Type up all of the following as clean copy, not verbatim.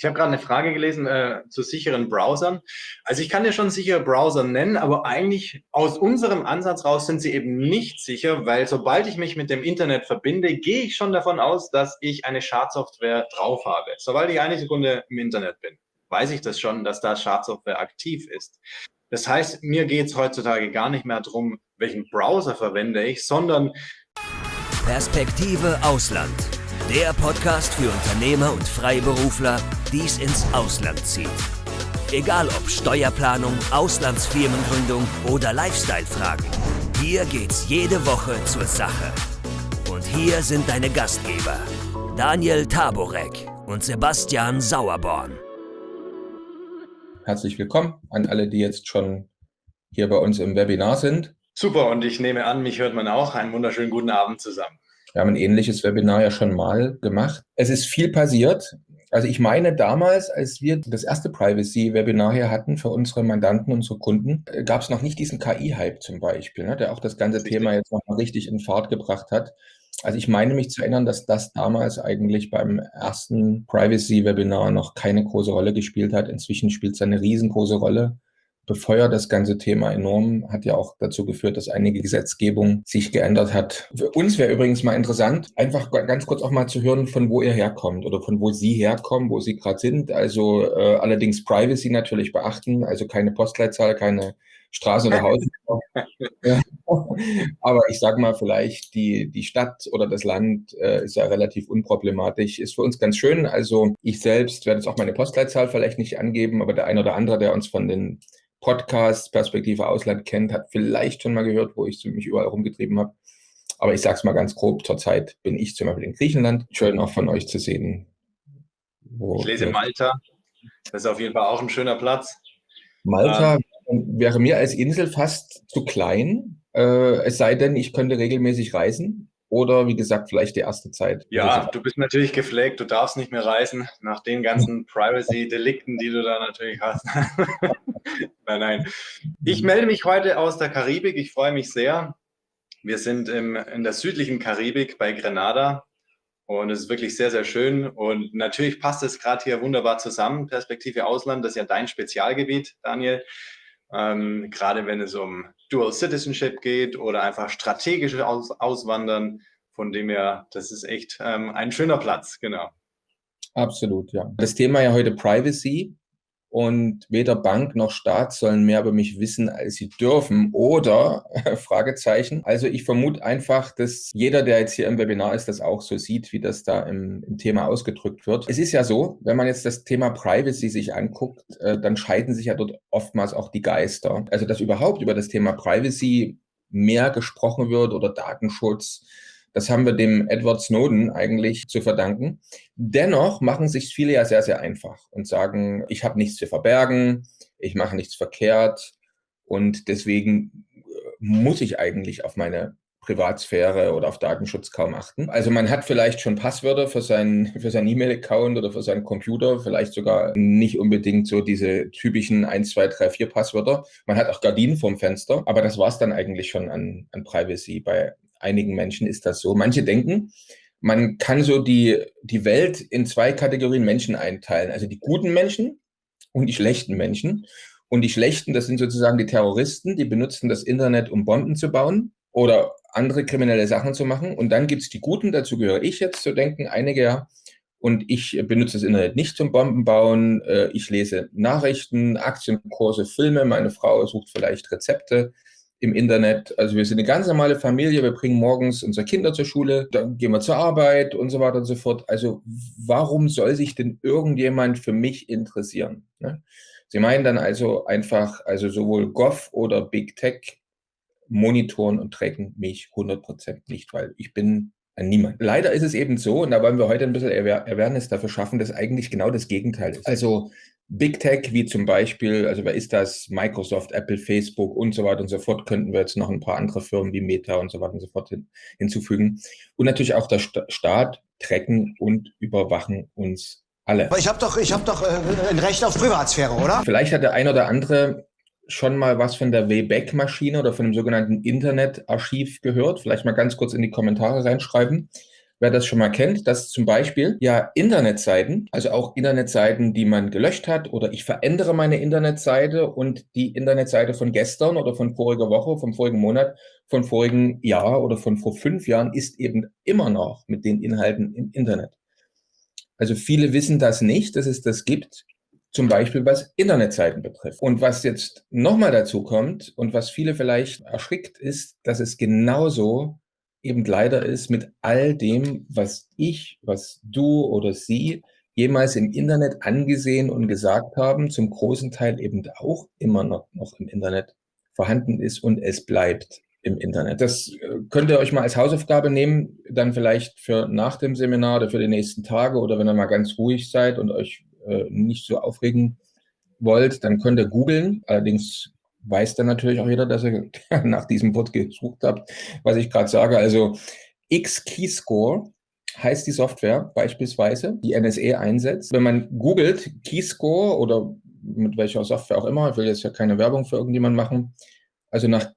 Ich habe gerade eine Frage gelesen zu sicheren Browsern. Also ich kann dir schon sichere Browser nennen, aber eigentlich aus unserem Ansatz raus sind sie eben nicht sicher, weil sobald ich mich mit dem Internet verbinde, gehe ich schon davon aus, dass ich eine Schadsoftware drauf habe. Sobald ich eine Sekunde im Internet bin, weiß ich das schon, dass da Schadsoftware aktiv ist. Das heißt, mir geht es heutzutage gar nicht mehr darum, welchen Browser verwende ich, sondern Perspektive Ausland. Der Podcast für Unternehmer und Freiberufler, die es ins Ausland zieht. Egal ob Steuerplanung, Auslandsfirmengründung oder Lifestyle-Fragen. Hier geht's jede Woche zur Sache. Und hier sind deine Gastgeber, Daniel Taborek und Sebastian Sauerborn. Herzlich willkommen an alle, die jetzt schon hier bei uns im Webinar sind. Super, und ich nehme an, mich hört man auch. Einen wunderschönen guten Abend zusammen. Wir haben ein ähnliches Webinar ja schon mal gemacht. Es ist viel passiert. Also ich meine, damals, als wir das erste Privacy-Webinar hier hatten für unsere Mandanten, unsere Kunden, gab es noch nicht diesen KI-Hype zum Beispiel, ne, der auch das ganze Thema jetzt noch mal richtig in Fahrt gebracht hat. Also ich meine mich zu erinnern, dass das damals eigentlich beim ersten Privacy-Webinar noch keine große Rolle gespielt hat. Inzwischen spielt es eine riesengroße Rolle. Befeuert das ganze Thema enorm, hat ja auch dazu geführt, dass einige Gesetzgebung sich geändert hat. Für uns wäre übrigens mal interessant, einfach ganz kurz auch mal zu hören, von wo ihr herkommt oder von wo Sie herkommen, wo Sie gerade sind. Also allerdings Privacy natürlich beachten, also keine Postleitzahl, keine Straße oder Haus. Ja. Aber ich sage mal, vielleicht die Stadt oder das Land ist ja relativ unproblematisch, ist für uns ganz schön. Also ich selbst werde jetzt auch meine Postleitzahl vielleicht nicht angeben, aber der ein oder andere, der uns von den Podcast Perspektive Ausland kennt, hat vielleicht schon mal gehört, wo ich mich überall rumgetrieben habe. Aber ich sage es mal ganz grob, zurzeit bin ich zum Beispiel in Griechenland. Schön auch von euch zu sehen. Ich lese Malta. Das ist auf jeden Fall auch ein schöner Platz. Malta wäre mir als Insel fast zu klein, es sei denn, ich könnte regelmäßig reisen. Oder wie gesagt, vielleicht die erste Zeit. Ja, du bist natürlich gepflegt, du darfst nicht mehr reisen, nach den ganzen Privacy-Delikten, die du da natürlich hast. Nein. Ich melde mich heute aus der Karibik, ich freue mich sehr. Wir sind in der südlichen Karibik bei Grenada und es ist wirklich sehr, sehr schön. Und natürlich passt es gerade hier wunderbar zusammen. Perspektive Ausland, das ist ja dein Spezialgebiet, Daniel. Gerade wenn es um Dual Citizenship geht oder einfach strategische Auswandern, von dem her, das ist echt ein schöner Platz, genau. Absolut, ja. Das Thema ja heute Privacy und weder Bank noch Staat sollen mehr über mich wissen, als sie dürfen oder, Fragezeichen. Also ich vermute einfach, dass jeder, der jetzt hier im Webinar ist, das auch so sieht, wie das da im Thema ausgedrückt wird. Es ist ja so, wenn man jetzt das Thema Privacy sich anguckt, dann scheiden sich ja dort oftmals auch die Geister. Also dass überhaupt über das Thema Privacy mehr gesprochen wird oder Datenschutz, das haben wir dem Edward Snowden eigentlich zu verdanken. Dennoch machen sich viele ja sehr, sehr einfach und sagen, ich habe nichts zu verbergen, ich mache nichts verkehrt und deswegen muss ich eigentlich auf meine Privatsphäre oder auf Datenschutz kaum achten. Also man hat vielleicht schon Passwörter für seinen E-Mail-Account oder für seinen Computer, vielleicht sogar nicht unbedingt so diese typischen 1, 2, 3, 4 Passwörter. Man hat auch Gardinen vorm Fenster, aber das war es dann eigentlich schon an Privacy. Bei einigen Menschen ist das so. Manche denken, man kann so die Welt in 2 Kategorien Menschen einteilen. Also die guten Menschen und die schlechten Menschen. Und die schlechten, das sind sozusagen die Terroristen, die benutzen das Internet, um Bomben zu bauen oder andere kriminelle Sachen zu machen. Und dann gibt es die Guten, dazu gehöre ich jetzt, so denken einige ja. Und ich benutze das Internet nicht zum Bombenbauen. Ich lese Nachrichten, Aktienkurse, Filme. Meine Frau sucht vielleicht Rezepte im Internet. Also wir sind eine ganz normale Familie, wir bringen morgens unsere Kinder zur Schule, dann gehen wir zur Arbeit und so weiter und so fort. Also warum soll sich denn irgendjemand für mich interessieren? Ne? Sie meinen dann also einfach, also sowohl Gov oder Big Tech monitoren und tracken mich 100% nicht, weil ich bin ein Niemand. Leider ist es eben so, und da wollen wir heute ein bisschen Awareness dafür schaffen, dass eigentlich genau das Gegenteil ist. Also Big Tech, wie zum Beispiel, also wer ist das? Microsoft, Apple, Facebook und so weiter und so fort, könnten wir jetzt noch ein paar andere Firmen wie Meta und so weiter und so fort hinzufügen. Und natürlich auch der Staat tracken und überwachen uns alle. Aber ich hab doch ein Recht auf Privatsphäre, oder? Vielleicht hat der ein oder andere schon mal was von der Wayback-Maschine oder von dem sogenannten Internetarchiv gehört. Vielleicht mal ganz kurz in die Kommentare reinschreiben. wer das schon mal kennt, dass zum Beispiel ja Internetseiten, also auch Internetseiten, die man gelöscht hat, oder ich verändere meine Internetseite und die Internetseite von gestern oder von voriger Woche, vom vorigen Monat, von vorigen Jahr oder von vor 5 Jahren ist eben immer noch mit den Inhalten im Internet. Also viele wissen das nicht, dass es das gibt, zum Beispiel was Internetseiten betrifft. Und was jetzt nochmal dazu kommt und was viele vielleicht erschrickt, ist, dass es genauso eben leider ist mit all dem, was ich, was du oder sie jemals im Internet angesehen und gesagt haben, zum großen Teil eben auch immer noch im Internet vorhanden ist und es bleibt im Internet. Das könnt ihr euch mal als Hausaufgabe nehmen, dann vielleicht für nach dem Seminar oder für die nächsten Tage, oder wenn ihr mal ganz ruhig seid und euch nicht so aufregen wollt, dann könnt ihr googeln. Allerdings weiß dann natürlich auch jeder, dass ihr nach diesem Wort gesucht habt, was ich gerade sage. Also X-Keyscore heißt die Software beispielsweise, die NSA einsetzt. Wenn man googelt Keyscore oder mit welcher Software auch immer, ich will jetzt ja keine Werbung für irgendjemanden machen, also nach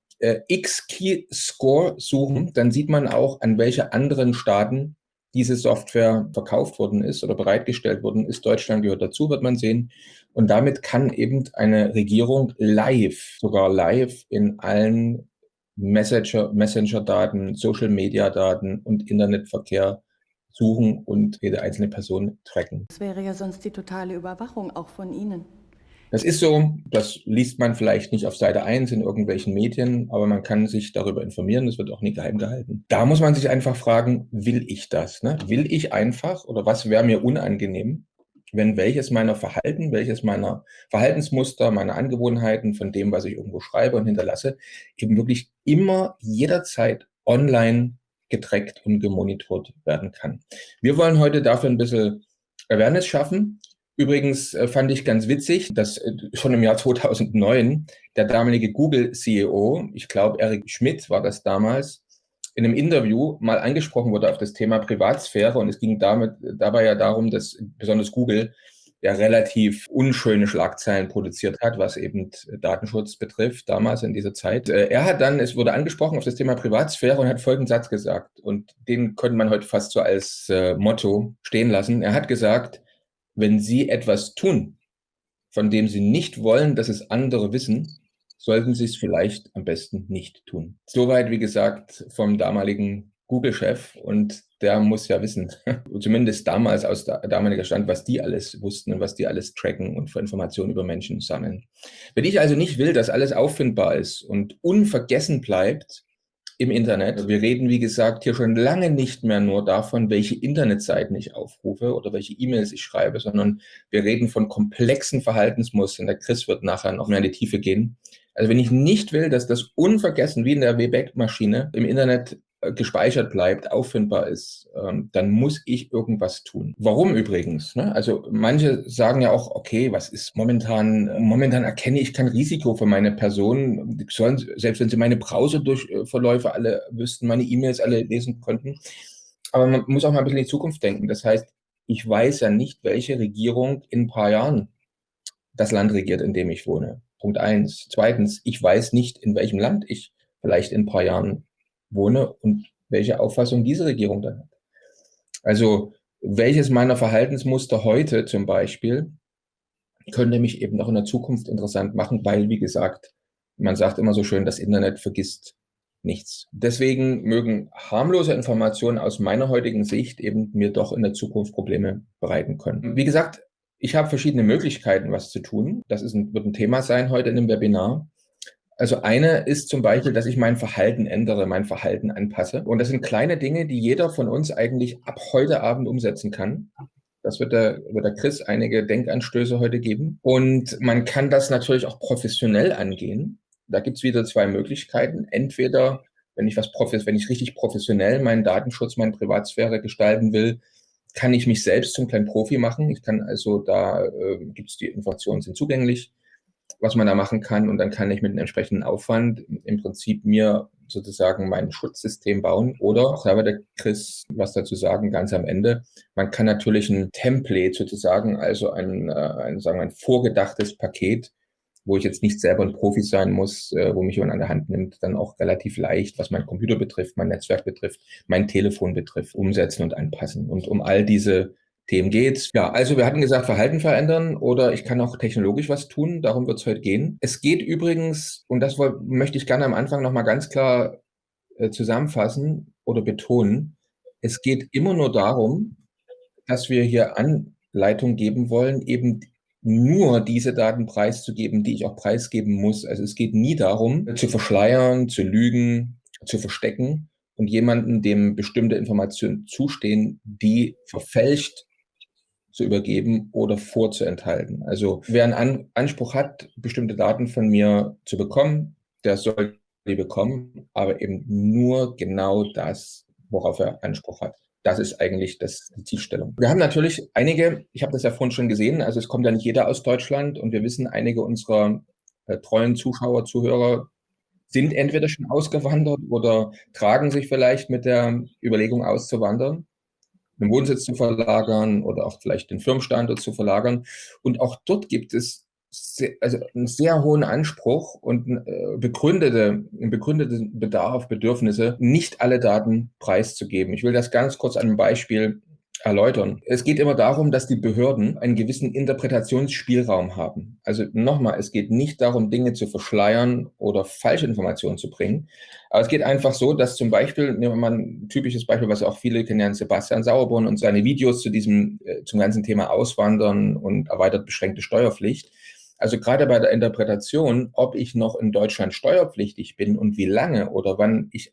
X-Keyscore suchen, dann sieht man auch, an welche anderen Staaten diese Software verkauft worden ist oder bereitgestellt worden ist. Deutschland gehört dazu, wird man sehen. Und damit kann eben eine Regierung sogar live in allen Messenger-Daten, Social-Media-Daten und Internetverkehr suchen und jede einzelne Person tracken. Das wäre ja sonst die totale Überwachung auch von Ihnen. Das ist so, das liest man vielleicht nicht auf Seite 1 in irgendwelchen Medien, aber man kann sich darüber informieren, das wird auch nie geheim gehalten. Da muss man sich einfach fragen, will ich das? Ne? Will ich einfach, oder was wäre mir unangenehm, wenn welches meiner Verhaltensmuster, meiner Angewohnheiten von dem, was ich irgendwo schreibe und hinterlasse, eben wirklich immer jederzeit online getrackt und gemonitort werden kann. Wir wollen heute dafür ein bisschen Awareness schaffen. Übrigens fand ich ganz witzig, dass schon im Jahr 2009 der damalige Google-CEO, ich glaube Eric Schmidt war das damals, in einem Interview mal angesprochen wurde auf das Thema Privatsphäre, und es ging dabei ja darum, dass besonders Google ja relativ unschöne Schlagzeilen produziert hat, was eben Datenschutz betrifft, damals in dieser Zeit. Es wurde angesprochen auf das Thema Privatsphäre und hat folgenden Satz gesagt, und den könnte man heute fast so als Motto stehen lassen. Er hat gesagt: Wenn Sie etwas tun, von dem Sie nicht wollen, dass es andere wissen, sollten Sie es vielleicht am besten nicht tun. Soweit, wie gesagt, vom damaligen Google-Chef, und der muss ja wissen, zumindest damals aus damaliger Stand, was die alles wussten und was die alles tracken und für Informationen über Menschen sammeln. Wenn ich also nicht will, dass alles auffindbar ist und unvergessen bleibt im Internet. Wir reden, wie gesagt, hier schon lange nicht mehr nur davon, welche Internetseiten ich aufrufe oder welche E-Mails ich schreibe, sondern wir reden von komplexen Verhaltensmustern. Der Chris wird nachher noch mehr in die Tiefe gehen. Also wenn ich nicht will, dass das unvergessen wie in der Wayback-Maschine im Internet gespeichert bleibt, auffindbar ist, dann muss ich irgendwas tun. Warum übrigens? Ne? Also manche sagen ja auch, okay, was ist momentan erkenne ich kein Risiko für meine Person. Die sollen, selbst wenn sie meine Browser-Verläufe alle wüssten, meine E-Mails alle lesen könnten. Aber man muss auch mal ein bisschen in die Zukunft denken. Das heißt, ich weiß ja nicht, welche Regierung in ein paar Jahren das Land regiert, in dem ich wohne. Punkt 1. Zweitens, ich weiß nicht, in welchem Land ich vielleicht in ein paar Jahren wohne und welche Auffassung diese Regierung dann hat. Also welches meiner Verhaltensmuster heute zum Beispiel könnte mich eben noch in der Zukunft interessant machen, weil, wie gesagt, man sagt immer so schön, das Internet vergisst nichts. Deswegen mögen harmlose Informationen aus meiner heutigen Sicht eben mir doch in der Zukunft Probleme bereiten können. Wie gesagt, ich habe verschiedene Möglichkeiten, was zu tun. Das wird ein Thema sein heute in dem Webinar. Also eine ist zum Beispiel, dass ich mein Verhalten ändere, mein Verhalten anpasse. Und das sind kleine Dinge, die jeder von uns eigentlich ab heute Abend umsetzen kann. Das wird der Chris einige Denkanstöße heute geben. Und man kann das natürlich auch professionell angehen. Da gibt es wieder 2 Möglichkeiten. Entweder, wenn ich richtig professionell meinen Datenschutz, meine Privatsphäre gestalten will, kann ich mich selbst zum kleinen Profi machen. Ich kann also, da gibt es die Informationen, sind zugänglich, was man da machen kann, und dann kann ich mit einem entsprechenden Aufwand im Prinzip mir sozusagen mein Schutzsystem bauen. Oder, da wird der Chris was dazu sagen, ganz am Ende, man kann natürlich ein Template sozusagen, also ein vorgedachtes Paket wo ich jetzt nicht selber ein Profi sein muss, wo mich jemand an der Hand nimmt, dann auch relativ leicht, was mein Computer betrifft, mein Netzwerk betrifft, mein Telefon betrifft, umsetzen und anpassen. Und um all diese Themen geht's. Ja, also wir hatten gesagt, Verhalten verändern oder ich kann auch technologisch was tun. Darum wird es heute gehen. Es geht übrigens, und das möchte ich gerne am Anfang nochmal ganz klar zusammenfassen oder betonen, es geht immer nur darum, dass wir hier Anleitung geben wollen, eben nur diese Daten preiszugeben, die ich auch preisgeben muss. Also es geht nie darum, zu verschleiern, zu lügen, zu verstecken und jemanden, dem bestimmte Informationen zustehen, die verfälscht zu übergeben oder vorzuenthalten. Also wer einen Anspruch hat, bestimmte Daten von mir zu bekommen, der soll die bekommen, aber eben nur genau das, worauf er Anspruch hat. Das ist eigentlich die Zielstellung. Wir haben natürlich einige, ich habe das ja vorhin schon gesehen, also es kommt ja nicht jeder aus Deutschland und wir wissen, einige unserer treuen Zuschauer, Zuhörer sind entweder schon ausgewandert oder tragen sich vielleicht mit der Überlegung auszuwandern, den Wohnsitz zu verlagern oder auch vielleicht den Firmenstandort zu verlagern. Und auch dort gibt es einen sehr hohen Anspruch und einen begründeten Bedarf, Bedürfnisse, nicht alle Daten preiszugeben. Ich will das ganz kurz an einem Beispiel erläutern. Es geht immer darum, dass die Behörden einen gewissen Interpretationsspielraum haben. Also nochmal, es geht nicht darum, Dinge zu verschleiern oder falsche Informationen zu bringen. Aber es geht einfach so, dass zum Beispiel, nehmen wir mal ein typisches Beispiel, was auch viele kennen, Sebastian Sauerborn und seine Videos zum ganzen Thema Auswandern und erweitert beschränkte Steuerpflicht. Also gerade bei der Interpretation, ob ich noch in Deutschland steuerpflichtig bin und wie lange oder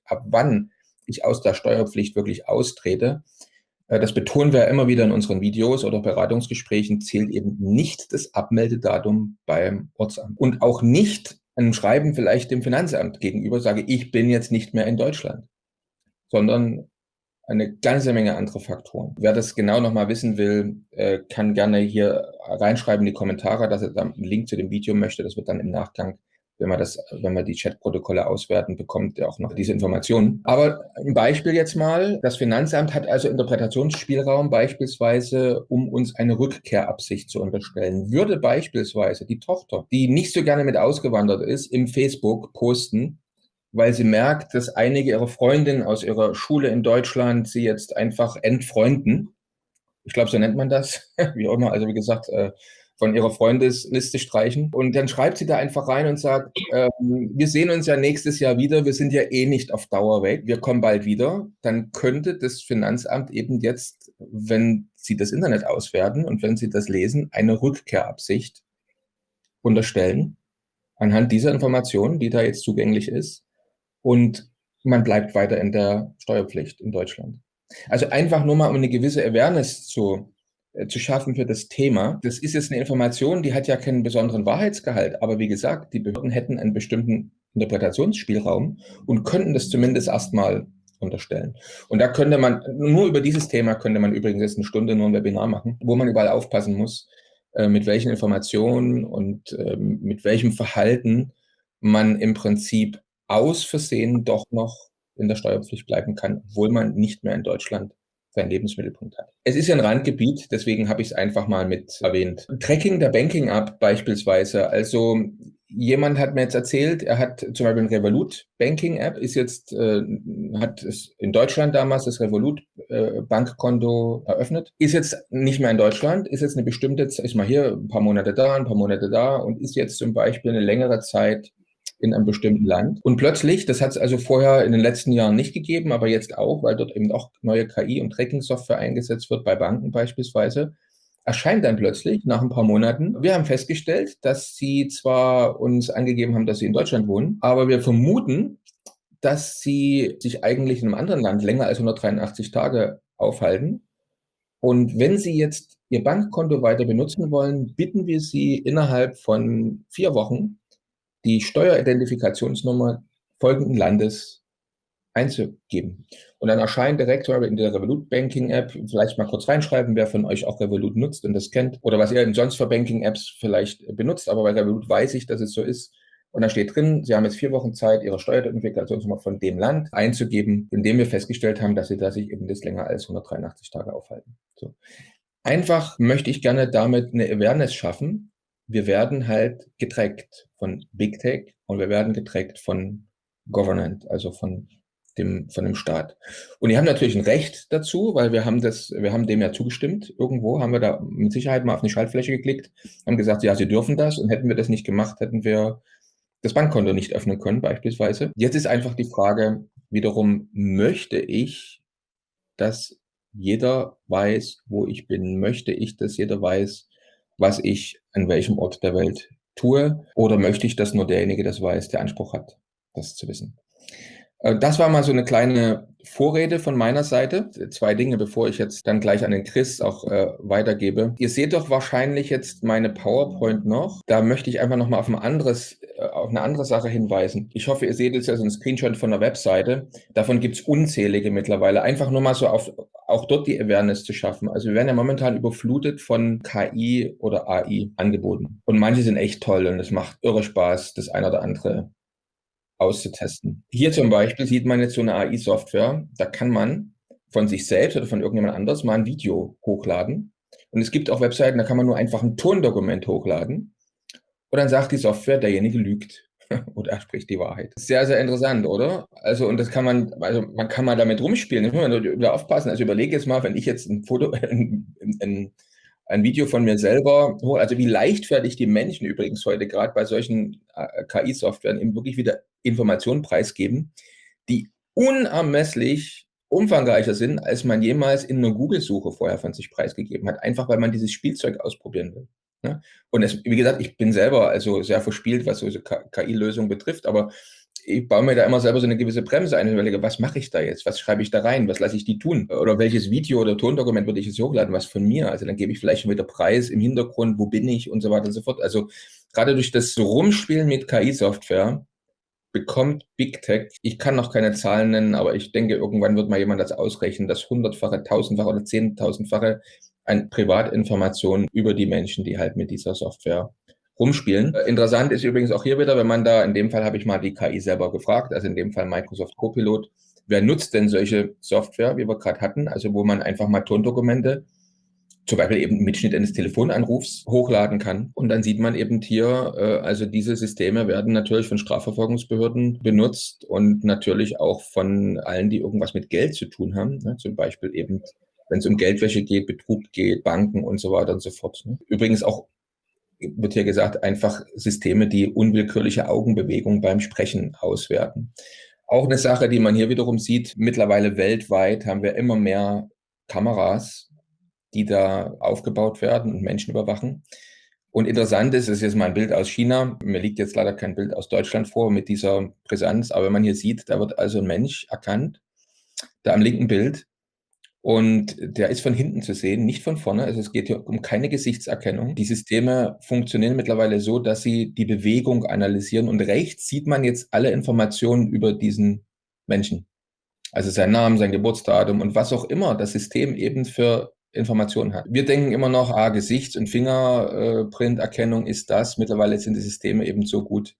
ab wann ich aus der Steuerpflicht wirklich austrete, das betonen wir immer wieder in unseren Videos oder Beratungsgesprächen, zählt eben nicht das Abmeldedatum beim Ortsamt. Und auch nicht einem Schreiben vielleicht dem Finanzamt gegenüber sage, ich bin jetzt nicht mehr in Deutschland, sondern eine ganze Menge andere Faktoren. Wer das genau nochmal wissen will, kann gerne hier reinschreiben in die Kommentare, dass er dann einen Link zu dem Video möchte. Das wird dann im Nachgang, wenn wir die Chatprotokolle auswerten, bekommt er auch noch diese Informationen. Aber ein Beispiel jetzt mal. Das Finanzamt hat also Interpretationsspielraum beispielsweise, um uns eine Rückkehrabsicht zu unterstellen. Würde beispielsweise die Tochter, die nicht so gerne mit ausgewandert ist, im Facebook posten, weil sie merkt, dass einige ihrer Freundinnen aus ihrer Schule in Deutschland sie jetzt einfach entfreunden. Ich glaube, so nennt man das, wie auch immer. Also wie gesagt, von ihrer Freundesliste streichen. Und dann schreibt sie da einfach rein und sagt, wir sehen uns ja nächstes Jahr wieder, wir sind ja eh nicht auf Dauer weg, wir kommen bald wieder. Dann könnte das Finanzamt eben jetzt, wenn sie das Internet auswerten und wenn sie das lesen, eine Rückkehrabsicht unterstellen, anhand dieser Information, die da jetzt zugänglich ist. Und man bleibt weiter in der Steuerpflicht in Deutschland. Also einfach nur mal, um eine gewisse Awareness zu schaffen für das Thema. Das ist jetzt eine Information, die hat ja keinen besonderen Wahrheitsgehalt. Aber wie gesagt, die Behörden hätten einen bestimmten Interpretationsspielraum und könnten das zumindest erstmal unterstellen. Und da könnte man, nur über dieses Thema könnte man übrigens jetzt eine Stunde nur ein Webinar machen, wo man überall aufpassen muss, mit welchen Informationen und mit welchem Verhalten man im Prinzip aus Versehen doch noch in der Steuerpflicht bleiben kann, obwohl man nicht mehr in Deutschland seinen Lebensmittelpunkt hat. Es ist ja ein Randgebiet, deswegen habe ich es einfach mal mit erwähnt. Tracking der Banking-App beispielsweise. Also jemand hat mir jetzt erzählt, er hat zum Beispiel ein Revolut Banking-App, hat es in Deutschland damals das Revolut Bankkonto eröffnet, ist jetzt nicht mehr in Deutschland, ist jetzt eine bestimmte, ist mal hier ein paar Monate da und ist jetzt zum Beispiel eine längere Zeit in einem bestimmten Land. Und plötzlich, das hat es also vorher in den letzten Jahren nicht gegeben, aber jetzt auch, weil dort eben auch neue KI- und Tracking-Software eingesetzt wird, bei Banken beispielsweise, erscheint dann plötzlich nach ein paar Monaten, wir haben festgestellt, dass sie zwar uns angegeben haben, dass sie in Deutschland wohnen, aber wir vermuten, dass sie sich eigentlich in einem anderen Land länger als 183 Tage aufhalten. Und wenn sie jetzt ihr Bankkonto weiter benutzen wollen, bitten wir sie innerhalb von 4 Wochen, die Steueridentifikationsnummer folgenden Landes einzugeben. Und dann erscheint direkt in der Revolut Banking App, vielleicht mal kurz reinschreiben, wer von euch auch Revolut nutzt und das kennt oder was ihr sonst für Banking Apps vielleicht benutzt, aber bei Revolut weiß ich, dass es so ist. Und da steht drin, Sie haben jetzt 4 Wochen Zeit, Ihre Steueridentifikationsnummer von dem Land einzugeben, in dem wir festgestellt haben, dass Sie da sich eben das länger als 183 Tage aufhalten. So. Einfach möchte ich gerne damit eine Awareness schaffen, wir werden halt getrackt von Big Tech und wir werden getrackt von Government, also von dem Staat. Und die haben natürlich ein Recht dazu, weil wir haben dem ja zugestimmt. Irgendwo haben wir da mit Sicherheit mal auf eine Schaltfläche geklickt, haben gesagt, ja, sie dürfen das. Und hätten wir das nicht gemacht, hätten wir das Bankkonto nicht öffnen können, beispielsweise. Jetzt ist einfach die Frage, wiederum, möchte ich, dass jeder weiß, wo ich bin? Möchte ich, dass jeder weiß, was ich an welchem Ort der Welt tue? Oder möchte ich, dass nur derjenige das weiß, der Anspruch hat, das zu wissen? Das war mal so eine kleine Vorrede von meiner Seite. 2 Dinge, bevor ich jetzt dann gleich an den Chris auch weitergebe. Ihr seht doch wahrscheinlich jetzt meine PowerPoint noch. Da möchte ich einfach nochmal auf eine andere Sache hinweisen. Ich hoffe, ihr seht jetzt ja so einen Screenshot von der Webseite. Davon gibt es unzählige mittlerweile. Einfach nur mal so auch dort die Awareness zu schaffen. Also wir werden ja momentan überflutet von KI oder AI-Angeboten. Und manche sind echt toll und es macht irre Spaß, das eine oder andere auszutesten. Hier zum Beispiel sieht man jetzt so eine AI-Software, da kann man von sich selbst oder von irgendjemand anderes mal ein Video hochladen. Und es gibt auch Webseiten, da kann man nur einfach ein Tondokument hochladen und dann sagt die Software, derjenige lügt oder er spricht die Wahrheit. Sehr, sehr interessant, oder? Also, und das kann man kann mal damit rumspielen, da muss man nur aufpassen. Also überlege jetzt mal, wenn ich jetzt ein Video von mir selber, also wie leichtfertig die Menschen übrigens heute gerade bei solchen KI-Softwaren eben wirklich wieder Informationen preisgeben, die unermesslich umfangreicher sind, als man jemals in einer Google-Suche vorher von sich preisgegeben hat, einfach weil man dieses Spielzeug ausprobieren will. Ne? Und wie gesagt, ich bin selber also sehr verspielt, was so KI-Lösungen betrifft, aber ich baue mir da immer selber so eine gewisse Bremse ein und überlege, was mache ich da jetzt? Was schreibe ich da rein? Was lasse ich die tun? Oder welches Video oder Tondokument würde ich jetzt hochladen? Was von mir? Also dann gebe ich vielleicht schon wieder Preis im Hintergrund, wo bin ich und so weiter und so fort. Also gerade durch das Rumspielen mit KI-Software bekommt Big Tech, ich kann noch keine Zahlen nennen, aber ich denke, irgendwann wird mal jemand das ausrechnen, das 100-fache, 1000-fache oder 10.000-fache an Privatinformationen über die Menschen, die halt mit dieser Software rumspielen. Interessant ist übrigens auch hier wieder, wenn man da, in dem Fall habe ich mal die KI selber gefragt, also in dem Fall Microsoft Copilot, wer nutzt denn solche Software, wie wir gerade hatten, also wo man einfach mal Tondokumente, zum Beispiel eben Mitschnitt eines Telefonanrufs hochladen kann. Und dann sieht man eben hier, also diese Systeme werden natürlich von Strafverfolgungsbehörden benutzt und natürlich auch von allen, die irgendwas mit Geld zu tun haben, ne? Zum Beispiel eben, wenn es um Geldwäsche geht, Betrug geht, Banken und so weiter und so fort. Ne? Übrigens auch, wird hier gesagt, einfach Systeme, die unwillkürliche Augenbewegungen beim Sprechen auswerten. Auch eine Sache, die man hier wiederum sieht, mittlerweile weltweit haben wir immer mehr Kameras, die da aufgebaut werden und Menschen überwachen. Und interessant ist, das ist jetzt mal ein Bild aus China, mir liegt jetzt leider kein Bild aus Deutschland vor mit dieser Brisanz, aber wenn man hier sieht, da wird also ein Mensch erkannt, da am linken Bild, und der ist von hinten zu sehen, nicht von vorne. Also es geht hier um keine Gesichtserkennung. Die Systeme funktionieren mittlerweile so, dass sie die Bewegung analysieren. Und rechts sieht man jetzt alle Informationen über diesen Menschen. Also sein Name, sein Geburtsdatum und was auch immer das System eben für Informationen hat. Wir denken immer noch, Gesichts- und Fingerprinterkennung ist das. Mittlerweile sind die Systeme eben so gut,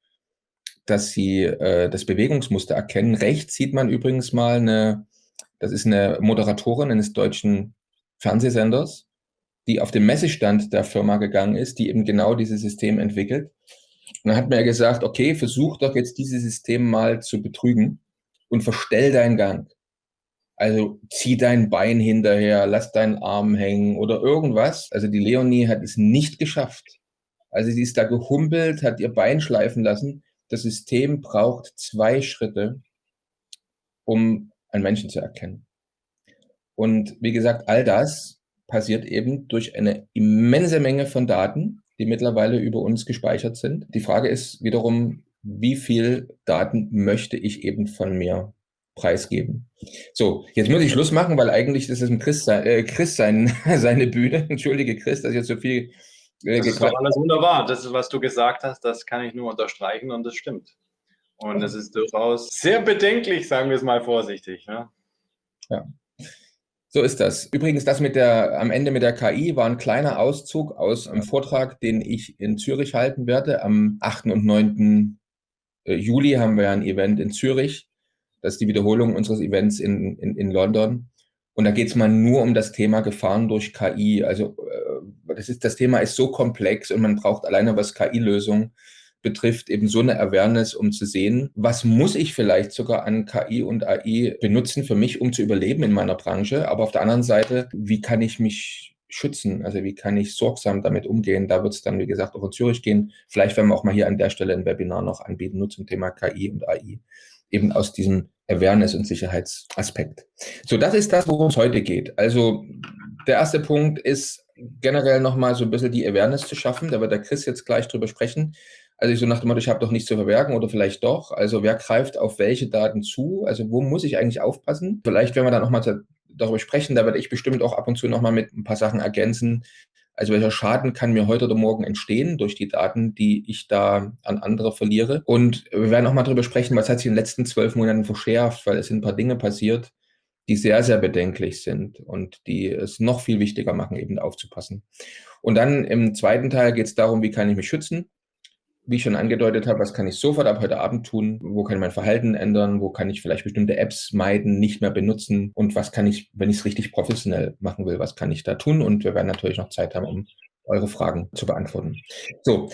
dass sie das Bewegungsmuster erkennen. Rechts sieht man übrigens mal das ist eine Moderatorin eines deutschen Fernsehsenders, die auf den Messestand der Firma gegangen ist, die eben genau dieses System entwickelt. Und dann hat man ja gesagt, okay, versuch doch jetzt dieses System mal zu betrügen und verstell deinen Gang. Also zieh dein Bein hinterher, lass deinen Arm hängen oder irgendwas. Also die Leonie hat es nicht geschafft. Also sie ist da gehumpelt, hat ihr Bein schleifen lassen. Das System braucht 2 Schritte, um einen Menschen zu erkennen. Und wie gesagt, all das passiert eben durch eine immense Menge von Daten, die mittlerweile über uns gespeichert sind. Die Frage ist wiederum, wie viel Daten möchte ich eben von mir preisgeben? So, jetzt muss ich Schluss machen, weil eigentlich ist es ein Chris seine Bühne. Entschuldige, Chris, dass ich jetzt so viel das ist doch alles wunderbar. Das ist, was du gesagt hast, das kann ich nur unterstreichen und das stimmt. Und es ist durchaus sehr bedenklich, sagen wir es mal vorsichtig. Ne? Ja, so ist das. Übrigens, das am Ende mit der KI war ein kleiner Auszug aus einem Vortrag, den ich in Zürich halten werde. Am 8. und 9. Juli haben wir ein Event in Zürich. Das ist die Wiederholung unseres Events in London. Und da geht es mal nur um das Thema Gefahren durch KI. Also das Thema ist so komplex und man braucht alleine, was KI-Lösungen betrifft, eben so eine Awareness, um zu sehen, was muss ich vielleicht sogar an KI und AI benutzen für mich, um zu überleben in meiner Branche. Aber auf der anderen Seite, wie kann ich mich schützen? Also wie kann ich sorgsam damit umgehen? Da wird es dann, wie gesagt, auch in Zürich gehen. Vielleicht werden wir auch mal hier an der Stelle ein Webinar noch anbieten, nur zum Thema KI und AI, eben aus diesem Awareness- und Sicherheitsaspekt. So, das ist das, worum es heute geht. Also der erste Punkt ist generell nochmal so ein bisschen die Awareness zu schaffen. Da wird der Chris jetzt gleich drüber sprechen. Also so nach dem Motto, ich habe doch nichts zu verbergen oder vielleicht doch. Also wer greift auf welche Daten zu? Also wo muss ich eigentlich aufpassen? Vielleicht werden wir dann nochmal darüber sprechen. Da werde ich bestimmt auch ab und zu nochmal mit ein paar Sachen ergänzen. Also welcher Schaden kann mir heute oder morgen entstehen durch die Daten, die ich da an andere verliere? Und wir werden auch mal darüber sprechen, was hat sich in den letzten 12 Monaten verschärft, weil es sind ein paar Dinge passiert, die sehr, sehr bedenklich sind und die es noch viel wichtiger machen, eben aufzupassen. Und dann im zweiten Teil geht es darum, wie kann ich mich schützen? Wie ich schon angedeutet habe, was kann ich sofort ab heute Abend tun? Wo kann ich mein Verhalten ändern? Wo kann ich vielleicht bestimmte Apps meiden, nicht mehr benutzen? Und was kann ich, wenn ich es richtig professionell machen will, was kann ich da tun? Und wir werden natürlich noch Zeit haben, um eure Fragen zu beantworten. So,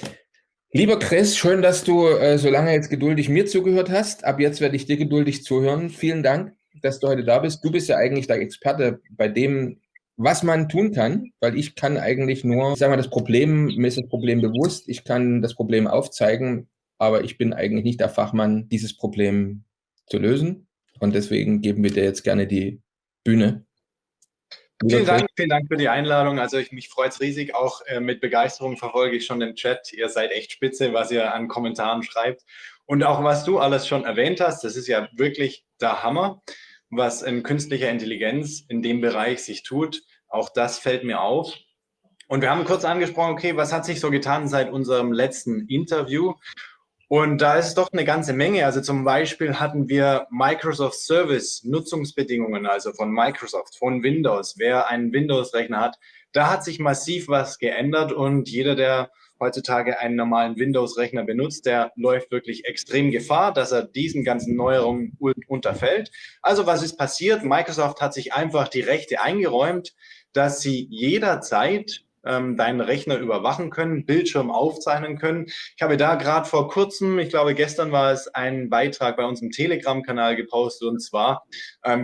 lieber Chris, schön, dass du so lange jetzt geduldig mir zugehört hast. Ab jetzt werde ich dir geduldig zuhören. Vielen Dank, dass du heute da bist. Du bist ja eigentlich der Experte bei dem, was man tun kann, weil ich kann eigentlich nur, sagen wir, mir ist das Problem bewusst, ich kann das Problem aufzeigen, aber ich bin eigentlich nicht der Fachmann, dieses Problem zu lösen. Und deswegen geben wir dir jetzt gerne die Bühne. Vielen Dank für die Einladung. Also mich freut es riesig. Auch mit Begeisterung verfolge ich schon den Chat. Ihr seid echt spitze, was ihr an Kommentaren schreibt. Und auch was du alles schon erwähnt hast, das ist ja wirklich der Hammer, was in künstlicher Intelligenz in dem Bereich sich tut. Auch das fällt mir auf. Und wir haben kurz angesprochen, okay, was hat sich so getan seit unserem letzten Interview? Und da ist es doch eine ganze Menge. Also zum Beispiel hatten wir Microsoft Service Nutzungsbedingungen, also von Microsoft, von Windows. Wer einen Windows-Rechner hat, da hat sich massiv was geändert und jeder, der heutzutage einen normalen Windows-Rechner benutzt, der läuft wirklich extrem Gefahr, dass er diesen ganzen Neuerungen unterfällt. Also was ist passiert? Microsoft hat sich einfach die Rechte eingeräumt, dass sie jederzeit deinen Rechner überwachen können, Bildschirm aufzeichnen können. Ich habe da gerade vor kurzem, ich glaube gestern war es, einen Beitrag bei uns im Telegram-Kanal gepostet und zwar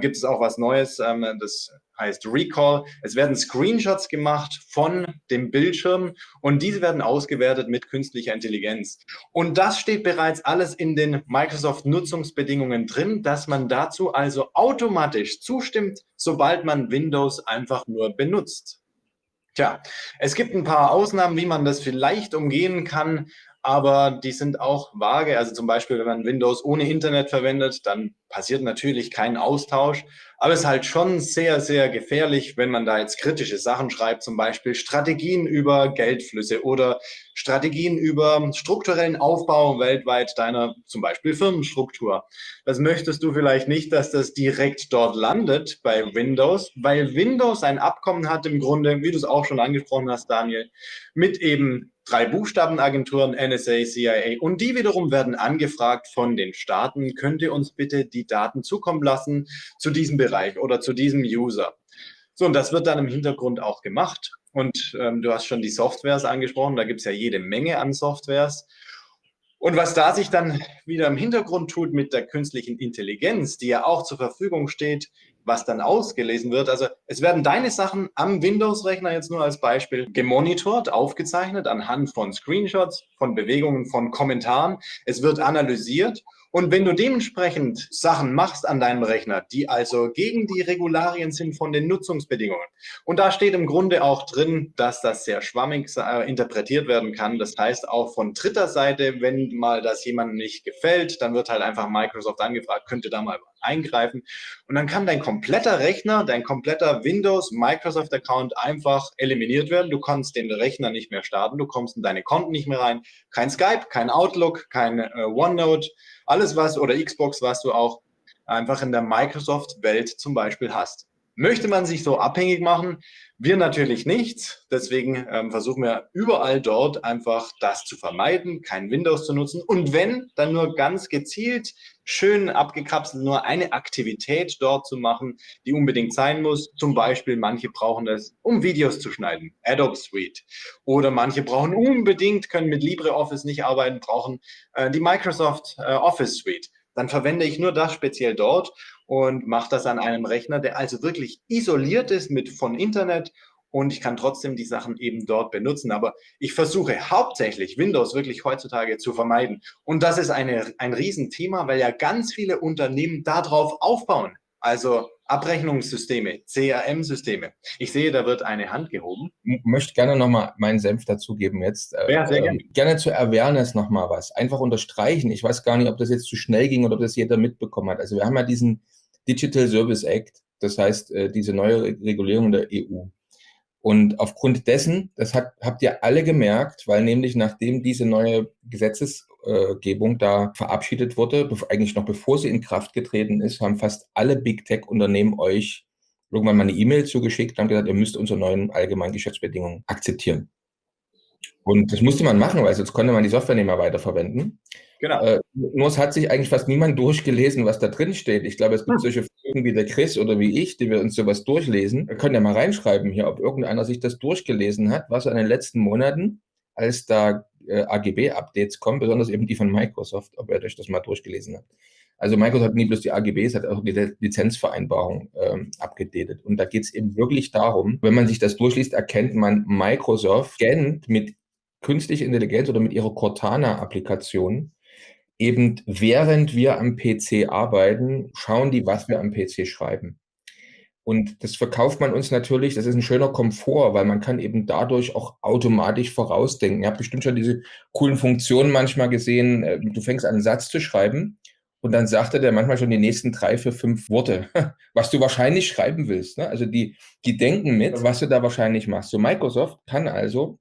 gibt es auch was Neues, das heißt Recall. Es werden Screenshots gemacht von dem Bildschirm und diese werden ausgewertet mit künstlicher Intelligenz. Und das steht bereits alles in den Microsoft-Nutzungsbedingungen drin, dass man dazu also automatisch zustimmt, sobald man Windows einfach nur benutzt. Tja, es gibt ein paar Ausnahmen, wie man das vielleicht umgehen kann, aber die sind auch vage. Also zum Beispiel, wenn man Windows ohne Internet verwendet, dann passiert natürlich kein Austausch. Aber es ist halt schon sehr, sehr gefährlich, wenn man da jetzt kritische Sachen schreibt, zum Beispiel Strategien über Geldflüsse oder Strategien über strukturellen Aufbau weltweit deiner zum Beispiel Firmenstruktur. Das möchtest du vielleicht nicht, dass das direkt dort landet bei Windows, weil Windows ein Abkommen hat im Grunde, wie du es auch schon angesprochen hast, Daniel, mit eben 3 Buchstabenagenturen, NSA, CIA, und die wiederum werden angefragt von den Staaten, könnt ihr uns bitte die Daten zukommen lassen zu diesem Bereich oder zu diesem User. So, und das wird dann im Hintergrund auch gemacht. Und du hast schon die Softwares angesprochen, da gibt es ja jede Menge an Softwares. Und was da sich dann wieder im Hintergrund tut mit der künstlichen Intelligenz, die ja auch zur Verfügung steht, was dann ausgelesen wird. Also es werden deine Sachen am Windows-Rechner jetzt nur als Beispiel gemonitort, aufgezeichnet anhand von Screenshots, von Bewegungen, von Kommentaren. Es wird analysiert. Und wenn du dementsprechend Sachen machst an deinem Rechner, die also gegen die Regularien sind von den Nutzungsbedingungen, und da steht im Grunde auch drin, dass das sehr schwammig interpretiert werden kann. Das heißt auch von dritter Seite, wenn mal das jemandem nicht gefällt, dann wird halt einfach Microsoft angefragt, könnte da mal eingreifen. Und dann kann dein kompletter Rechner, dein kompletter Windows-Microsoft-Account einfach eliminiert werden. Du kannst den Rechner nicht mehr starten, du kommst in deine Konten nicht mehr rein. Kein Skype, kein Outlook, kein OneNote, alles was oder Xbox, was du auch einfach in der Microsoft-Welt zum Beispiel hast. Möchte man sich so abhängig machen? Wir natürlich nicht. Deswegen versuchen wir überall dort einfach das zu vermeiden, kein Windows zu nutzen. Und wenn, dann nur ganz gezielt schön abgekapselt nur eine Aktivität dort zu machen, die unbedingt sein muss. Zum Beispiel, manche brauchen das, um Videos zu schneiden, Adobe Suite. Oder manche brauchen unbedingt, können mit LibreOffice nicht arbeiten, brauchen die Microsoft Office Suite. Dann verwende ich nur das speziell dort und mache das an einem Rechner, der also wirklich isoliert ist von Internet, und ich kann trotzdem die Sachen eben dort benutzen. Aber ich versuche hauptsächlich Windows wirklich heutzutage zu vermeiden. Und das ist ein Riesenthema, weil ja ganz viele Unternehmen darauf aufbauen. Also Abrechnungssysteme, CRM-Systeme. Ich sehe, da wird eine Hand gehoben. Ich möchte gerne nochmal meinen Senf dazugeben jetzt. Ja, sehr gerne. Gerne zur Awareness nochmal was. Einfach unterstreichen. Ich weiß gar nicht, ob das jetzt zu schnell ging oder ob das jeder mitbekommen hat. Also wir haben ja diesen Digital Service Act, das heißt diese neue Regulierung der EU. Und aufgrund dessen, das habt ihr alle gemerkt, weil nämlich nachdem diese neue Gesetzesgebung da verabschiedet wurde, eigentlich noch bevor sie in Kraft getreten ist, haben fast alle Big Tech-Unternehmen euch irgendwann mal eine E-Mail zugeschickt und haben gesagt, ihr müsst unsere neuen allgemeinen Geschäftsbedingungen akzeptieren. Und das musste man machen, weil sonst konnte man die Software nicht mehr weiterverwenden. Genau. Nur es hat sich eigentlich fast niemand durchgelesen, was da drin steht. Ich glaube, es gibt solche Folgen wie der Chris oder wie ich, die wir uns sowas durchlesen. Wir können ja mal reinschreiben hier, ob irgendeiner sich das durchgelesen hat, was in den letzten Monaten, als da AGB-Updates kommen, besonders eben die von Microsoft, ob ihr euch das mal durchgelesen habt. Also Microsoft hat nicht bloß die AGBs, hat auch die Lizenzvereinbarung abgedatet. Und da geht es eben wirklich darum, wenn man sich das durchliest, erkennt man, Microsoft scannt mit künstlicher Intelligenz oder mit ihrer Cortana-Applikation eben, während wir am PC arbeiten, schauen die, was wir am PC schreiben. Und das verkauft man uns natürlich, das ist ein schöner Komfort, weil man kann eben dadurch auch automatisch vorausdenken. Ihr habt bestimmt schon diese coolen Funktionen manchmal gesehen, du fängst an, einen Satz zu schreiben und dann sagt er dir manchmal schon die nächsten 3, 4, 5 Worte, was du wahrscheinlich schreiben willst. Ne? Also die denken mit, was du da wahrscheinlich machst. So Microsoft kann also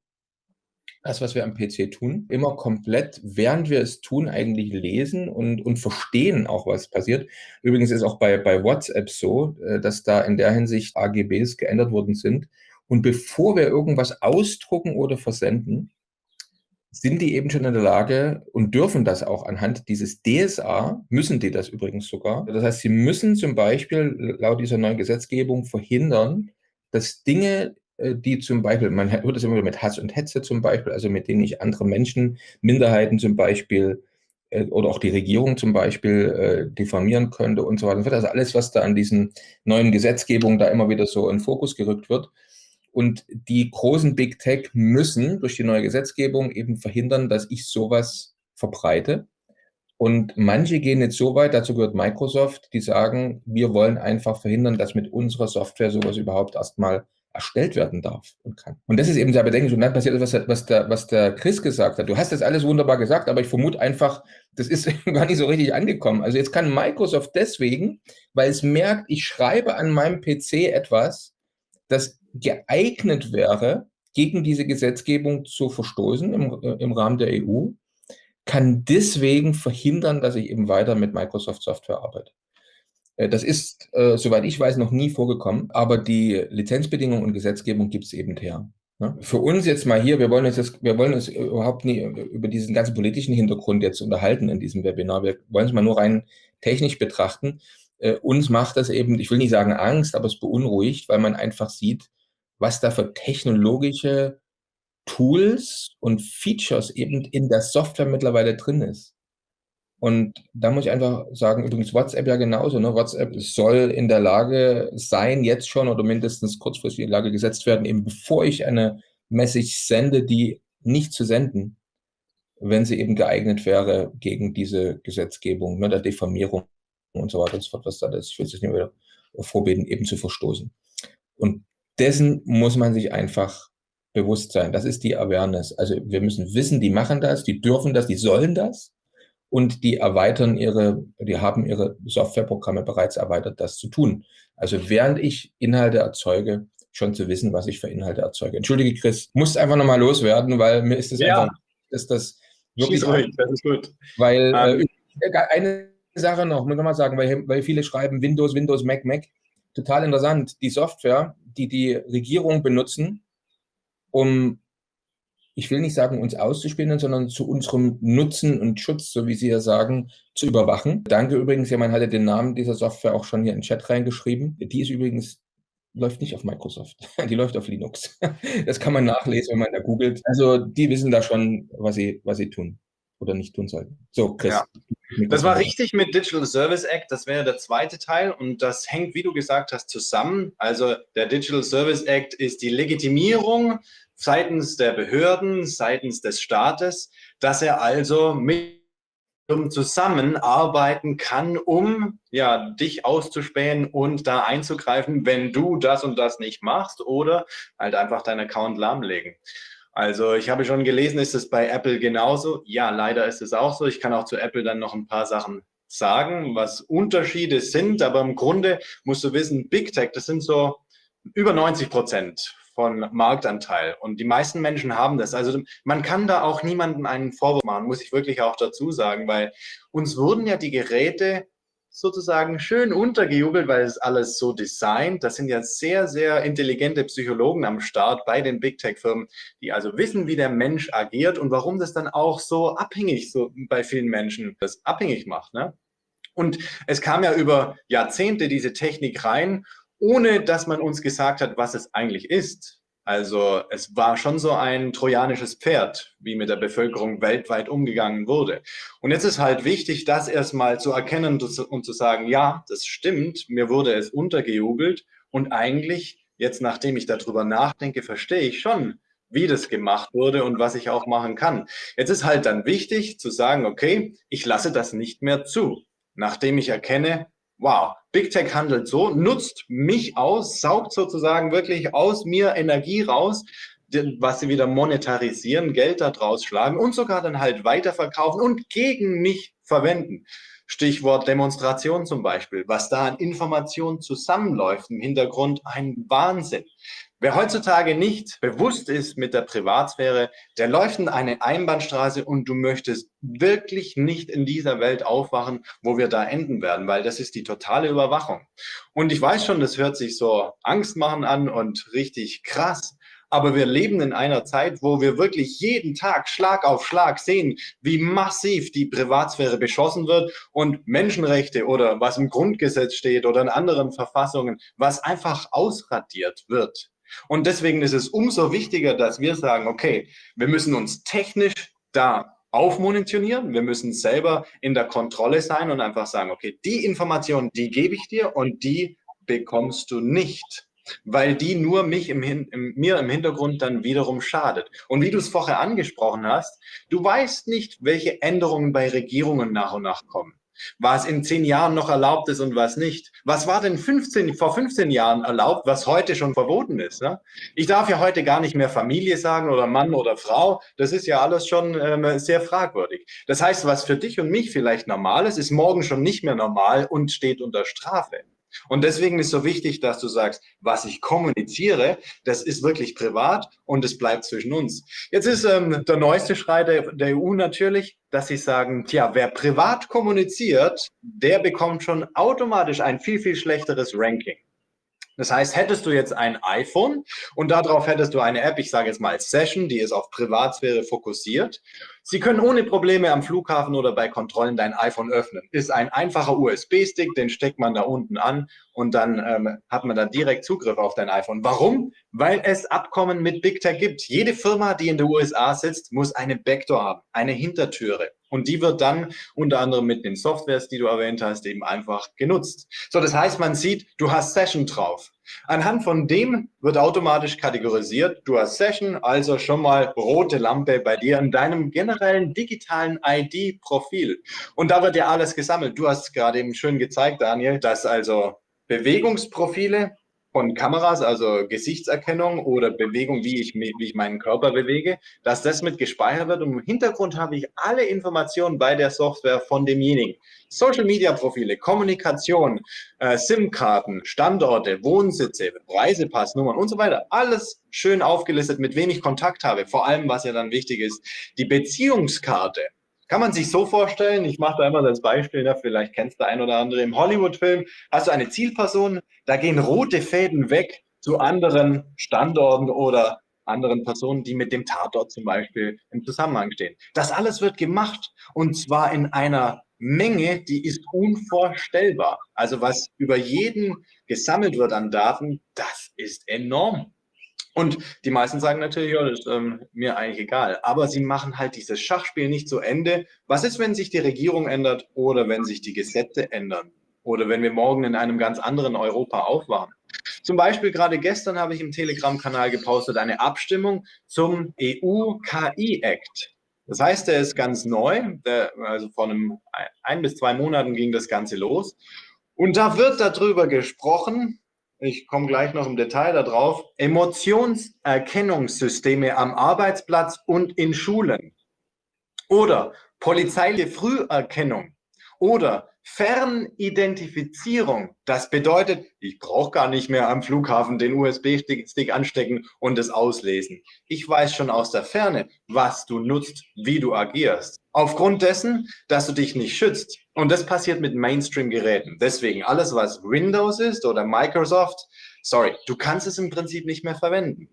das, was wir am PC tun, immer komplett, während wir es tun, eigentlich lesen und verstehen auch, was passiert. Übrigens ist auch bei WhatsApp so, dass da in der Hinsicht AGBs geändert worden sind. Und bevor wir irgendwas ausdrucken oder versenden, sind die eben schon in der Lage und dürfen das auch anhand dieses DSA, müssen die das übrigens sogar. Das heißt, sie müssen zum Beispiel laut dieser neuen Gesetzgebung verhindern, dass Dinge, die zum Beispiel, man hört es immer wieder mit Hass und Hetze zum Beispiel, also mit denen ich andere Menschen, Minderheiten zum Beispiel oder auch die Regierung zum Beispiel diffamieren könnte und so weiter. Also alles, was da an diesen neuen Gesetzgebungen da immer wieder so in Fokus gerückt wird. Und die großen Big Tech müssen durch die neue Gesetzgebung eben verhindern, dass ich sowas verbreite. Und manche gehen jetzt so weit, dazu gehört Microsoft, die sagen, wir wollen einfach verhindern, dass mit unserer Software sowas überhaupt erstmal erstellt werden darf und kann. Und das ist eben sehr bedenklich. Und dann passiert das, was der Chris gesagt hat. Du hast das alles wunderbar gesagt, aber ich vermute einfach, das ist gar nicht so richtig angekommen. Also jetzt kann Microsoft deswegen, weil es merkt, ich schreibe an meinem PC etwas, das geeignet wäre, gegen diese Gesetzgebung zu verstoßen im Rahmen der EU, kann deswegen verhindern, dass ich eben weiter mit Microsoft Software arbeite. Das ist, soweit ich weiß, noch nie vorgekommen, aber die Lizenzbedingungen und Gesetzgebung gibt es eben her. Ne? Für uns jetzt mal hier, wir wollen uns überhaupt nie über diesen ganzen politischen Hintergrund jetzt unterhalten in diesem Webinar. Wir wollen es mal nur rein technisch betrachten. Uns macht das eben, ich will nicht sagen Angst, aber es beunruhigt, weil man einfach sieht, was da für technologische Tools und Features eben in der Software mittlerweile drin ist. Und da muss ich einfach sagen, übrigens WhatsApp ja genauso. Ne? WhatsApp soll in der Lage sein, jetzt schon oder mindestens kurzfristig in die Lage gesetzt werden, eben bevor ich eine Message sende, die nicht zu senden, wenn sie eben geeignet wäre gegen diese Gesetzgebung, ne, der Diffamierung und so weiter und so fort, was da ist, ich will es nicht mehr vorbeten, eben zu verstoßen. Und dessen muss man sich einfach bewusst sein. Das ist die Awareness. Also wir müssen wissen, die machen das, die dürfen das, die sollen das. Und die haben ihre Softwareprogramme bereits erweitert, das zu tun. Also während ich Inhalte erzeuge, schon zu wissen, was ich für Inhalte erzeuge. Entschuldige, Chris, muss einfach nochmal loswerden, weil mir ist es einfach, ist das wirklich, das ist gut. Weil eine Sache noch, muss ich nochmal sagen, weil viele schreiben Windows, Mac. Total interessant. Die Software, die Regierung benutzen, um ich will nicht sagen, uns auszuspielen, sondern zu unserem Nutzen und Schutz, so wie Sie ja sagen, zu überwachen. Danke übrigens, jemand hatte den Namen dieser Software auch schon hier in den Chat reingeschrieben. Die ist übrigens, läuft nicht auf Microsoft, die läuft auf Linux. Das kann man nachlesen, wenn man da googelt. Also die wissen da schon, was sie tun oder nicht tun sollten. So, Chris. Ja. Das war richtig mit Digital Service Act, das wäre der zweite Teil und das hängt, wie du gesagt hast, zusammen. Also der Digital Service Act ist die Legitimierung seitens der Behörden, seitens des Staates, dass er also mit zusammenarbeiten kann, um ja, dich auszuspähen und da einzugreifen, wenn du das und das nicht machst oder halt einfach deinen Account lahmlegen. Also ich habe schon gelesen, ist es bei Apple genauso? Ja, leider ist es auch so. Ich kann auch zu Apple dann noch ein paar Sachen sagen, was Unterschiede sind, aber im Grunde musst du wissen, Big Tech, das sind so über 90% von Marktanteil und die meisten Menschen haben das. Also man kann da auch niemandem einen Vorwurf machen, muss ich wirklich auch dazu sagen, weil uns wurden ja die Geräte sozusagen schön untergejubelt, weil es alles so designt. Das sind ja sehr, sehr intelligente Psychologen am Start bei den Big Tech-Firmen, die also wissen, wie der Mensch agiert und warum das dann auch so abhängig, so bei vielen Menschen das abhängig macht, ne? Und es kam ja über Jahrzehnte diese Technik rein, ohne dass man uns gesagt hat, was es eigentlich ist. Also es war schon so ein trojanisches Pferd, wie mit der Bevölkerung weltweit umgegangen wurde. Und jetzt ist halt wichtig, das erstmal zu erkennen und zu sagen, ja, das stimmt, mir wurde es untergejubelt und eigentlich, jetzt nachdem ich darüber nachdenke, verstehe ich schon, wie das gemacht wurde und was ich auch machen kann. Jetzt ist halt dann wichtig zu sagen, okay, ich lasse das nicht mehr zu, nachdem ich erkenne, wow, Big Tech handelt so, nutzt mich aus, saugt sozusagen wirklich aus mir Energie raus, was sie wieder monetarisieren, Geld da draus schlagen und sogar dann halt weiterverkaufen und gegen mich verwenden. Stichwort Demonstration zum Beispiel, was da an Informationen zusammenläuft im Hintergrund, ein Wahnsinn. Wer heutzutage nicht bewusst ist mit der Privatsphäre, der läuft in eine Einbahnstraße und du möchtest wirklich nicht in dieser Welt aufwachen, wo wir da enden werden, weil das ist die totale Überwachung. Und ich weiß schon, das hört sich so angstmachend an und richtig krass, aber wir leben in einer Zeit, wo wir wirklich jeden Tag Schlag auf Schlag sehen, wie massiv die Privatsphäre beschossen wird und Menschenrechte oder was im Grundgesetz steht oder in anderen Verfassungen, was einfach ausradiert wird. Und deswegen ist es umso wichtiger, dass wir sagen, okay, wir müssen uns technisch da aufmunitionieren, wir müssen selber in der Kontrolle sein und einfach sagen, okay, die Information, die gebe ich dir und die bekommst du nicht, weil die nur mir im Hintergrund dann wiederum schadet. Und wie du es vorher angesprochen hast, du weißt nicht, welche Änderungen bei Regierungen nach und nach kommen. Was in 10 Jahren noch erlaubt ist und was nicht. Was war denn vor 15 Jahren erlaubt, was heute schon verboten ist? Ne? Ich darf ja heute gar nicht mehr Familie sagen oder Mann oder Frau. Das ist ja alles schon sehr fragwürdig. Das heißt, was für dich und mich vielleicht normal ist, ist morgen schon nicht mehr normal und steht unter Strafe. Und deswegen ist so wichtig, dass du sagst, was ich kommuniziere, das ist wirklich privat und es bleibt zwischen uns. Jetzt ist der neueste Schrei der EU natürlich, dass sie sagen, tja, wer privat kommuniziert, der bekommt schon automatisch ein viel, viel schlechteres Ranking. Das heißt, hättest du jetzt ein iPhone und darauf hättest du eine App, ich sage jetzt mal Session, die ist auf Privatsphäre fokussiert. Sie können ohne Probleme am Flughafen oder bei Kontrollen dein iPhone öffnen. Ist ein einfacher USB-Stick, den steckt man da unten an und dann hat man da direkt Zugriff auf dein iPhone. Warum? Weil es Abkommen mit Big Tech gibt. Jede Firma, die in den USA sitzt, muss eine Backdoor haben, eine Hintertüre. Und die wird dann unter anderem mit den Softwares, die du erwähnt hast, eben einfach genutzt. So, das heißt, man sieht, du hast Session drauf. Anhand von dem wird automatisch kategorisiert, du hast Session, also schon mal rote Lampe bei dir in deinem generellen digitalen ID-Profil. Und da wird ja alles gesammelt. Du hast gerade eben schön gezeigt, Daniel, dass also Bewegungsprofile von Kameras, also Gesichtserkennung oder Bewegung, wie ich meinen Körper bewege, dass das mit gespeichert wird und im Hintergrund habe ich alle Informationen bei der Software von demjenigen. Social-Media-Profile, Kommunikation, SIM-Karten, Standorte, Wohnsitze, Reisepassnummern und so weiter. Alles schön aufgelistet, mit wem ich Kontakt habe. Vor allem, was ja dann wichtig ist, die Beziehungskarte. Kann man sich so vorstellen, ich mache da immer das Beispiel, ne, vielleicht kennst du ein oder andere im Hollywood-Film, hast du eine Zielperson, da gehen rote Fäden weg zu anderen Standorten oder anderen Personen, die mit dem Tatort zum Beispiel im Zusammenhang stehen. Das alles wird gemacht und zwar in einer Menge, die ist unvorstellbar. Also was über jeden gesammelt wird an Daten, das ist enorm. Und die meisten sagen natürlich, ja, das ist mir eigentlich egal. Aber sie machen halt dieses Schachspiel nicht zu Ende. Was ist, wenn sich die Regierung ändert oder wenn sich die Gesetze ändern? Oder wenn wir morgen in einem ganz anderen Europa aufwachen? Zum Beispiel gerade gestern habe ich im Telegram-Kanal gepostet eine Abstimmung zum EU-KI-Act. Das heißt, der ist ganz neu. Also vor ein bis 2 Monaten ging das Ganze los. Und da wird darüber gesprochen, ich komme gleich noch im Detail darauf, Emotionserkennungssysteme am Arbeitsplatz und in Schulen oder polizeiliche Früherkennung oder Fernidentifizierung. Das bedeutet, ich brauche gar nicht mehr am Flughafen den USB-Stick anstecken und es auslesen. Ich weiß schon aus der Ferne, was du nutzt, wie du agierst. Aufgrund dessen, dass du dich nicht schützt. Und das passiert mit Mainstream-Geräten. Deswegen alles, was Windows ist oder Microsoft, du kannst es im Prinzip nicht mehr verwenden.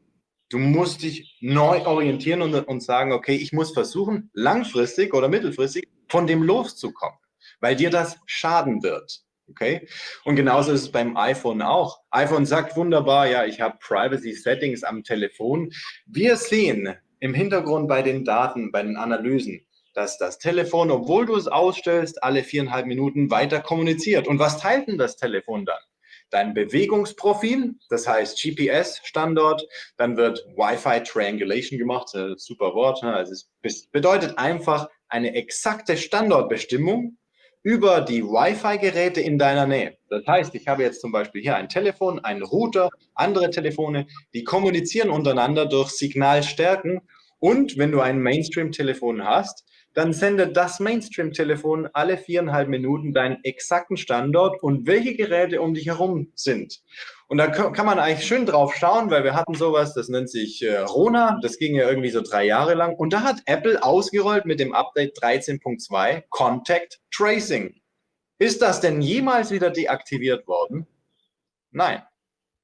Du musst dich neu orientieren und sagen, okay, ich muss versuchen, langfristig oder mittelfristig von dem loszukommen, weil dir das schaden wird. Okay? Und genauso ist es beim iPhone auch. iPhone sagt wunderbar, ja, ich habe Privacy Settings am Telefon. Wir sehen im Hintergrund bei den Daten, bei den Analysen, dass das Telefon, obwohl du es ausstellst, alle 4,5 Minuten weiter kommuniziert. Und was teilt denn das Telefon dann? Dein Bewegungsprofil, das heißt GPS-Standort, dann wird Wi-Fi Triangulation gemacht, super Wort. Also es bedeutet einfach eine exakte Standortbestimmung über die Wi-Fi-Geräte in deiner Nähe. Das heißt, ich habe jetzt zum Beispiel hier ein Telefon, einen Router, andere Telefone, die kommunizieren untereinander durch Signalstärken. Und wenn du ein Mainstream-Telefon hast, dann sendet das Mainstream-Telefon alle 4,5 Minuten deinen exakten Standort und welche Geräte um dich herum sind. Und da kann man eigentlich schön drauf schauen, weil wir hatten sowas, das nennt sich Rona, das ging ja irgendwie so 3 Jahre lang. Und da hat Apple ausgerollt mit dem Update 13.2 Contact Tracing. Ist das denn jemals wieder deaktiviert worden? Nein.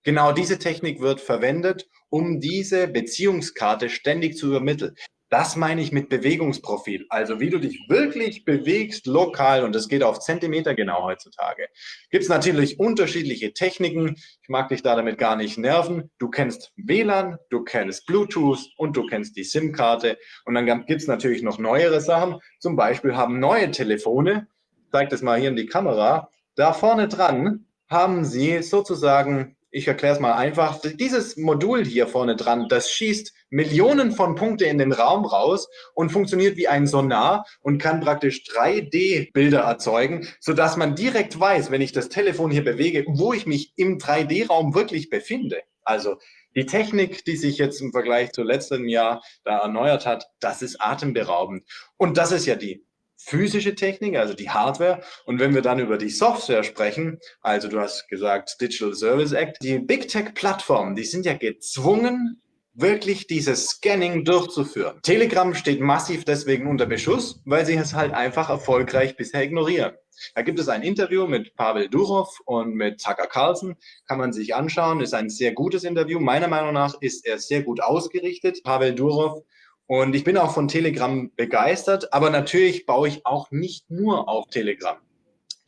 Genau diese Technik wird verwendet, um diese Beziehungskarte ständig zu übermitteln. Das meine ich mit Bewegungsprofil, also wie du dich wirklich bewegst lokal und das geht auf Zentimeter genau heutzutage. Gibt es natürlich unterschiedliche Techniken, ich mag dich da damit gar nicht nerven. Du kennst WLAN, du kennst Bluetooth und du kennst die SIM-Karte und dann gibt es natürlich noch neuere Sachen. Zum Beispiel haben neue Telefone, ich zeige das mal hier in die Kamera, da vorne dran haben sie sozusagen, ich erkläre es mal einfach, dieses Modul hier vorne dran, das schießt Millionen von Punkte in den Raum raus und funktioniert wie ein Sonar und kann praktisch 3D-Bilder erzeugen, sodass man direkt weiß, wenn ich das Telefon hier bewege, wo ich mich im 3D-Raum wirklich befinde. Also die Technik, die sich jetzt im Vergleich zu letztem Jahr da erneuert hat, das ist atemberaubend. Und das ist ja die physische Technik, also die Hardware. Und wenn wir dann über die Software sprechen, also du hast gesagt Digital Service Act, die Big Tech-Plattformen, die sind ja gezwungen, wirklich dieses Scanning durchzuführen. Telegram steht massiv deswegen unter Beschuss, weil sie es halt einfach erfolgreich bisher ignorieren. Da gibt es ein Interview mit Pavel Durov und mit Tucker Carlson, kann man sich anschauen, ist ein sehr gutes Interview. Meiner Meinung nach ist er sehr gut ausgerichtet, Pavel Durov. Und ich bin auch von Telegram begeistert, aber natürlich baue ich auch nicht nur auf Telegram.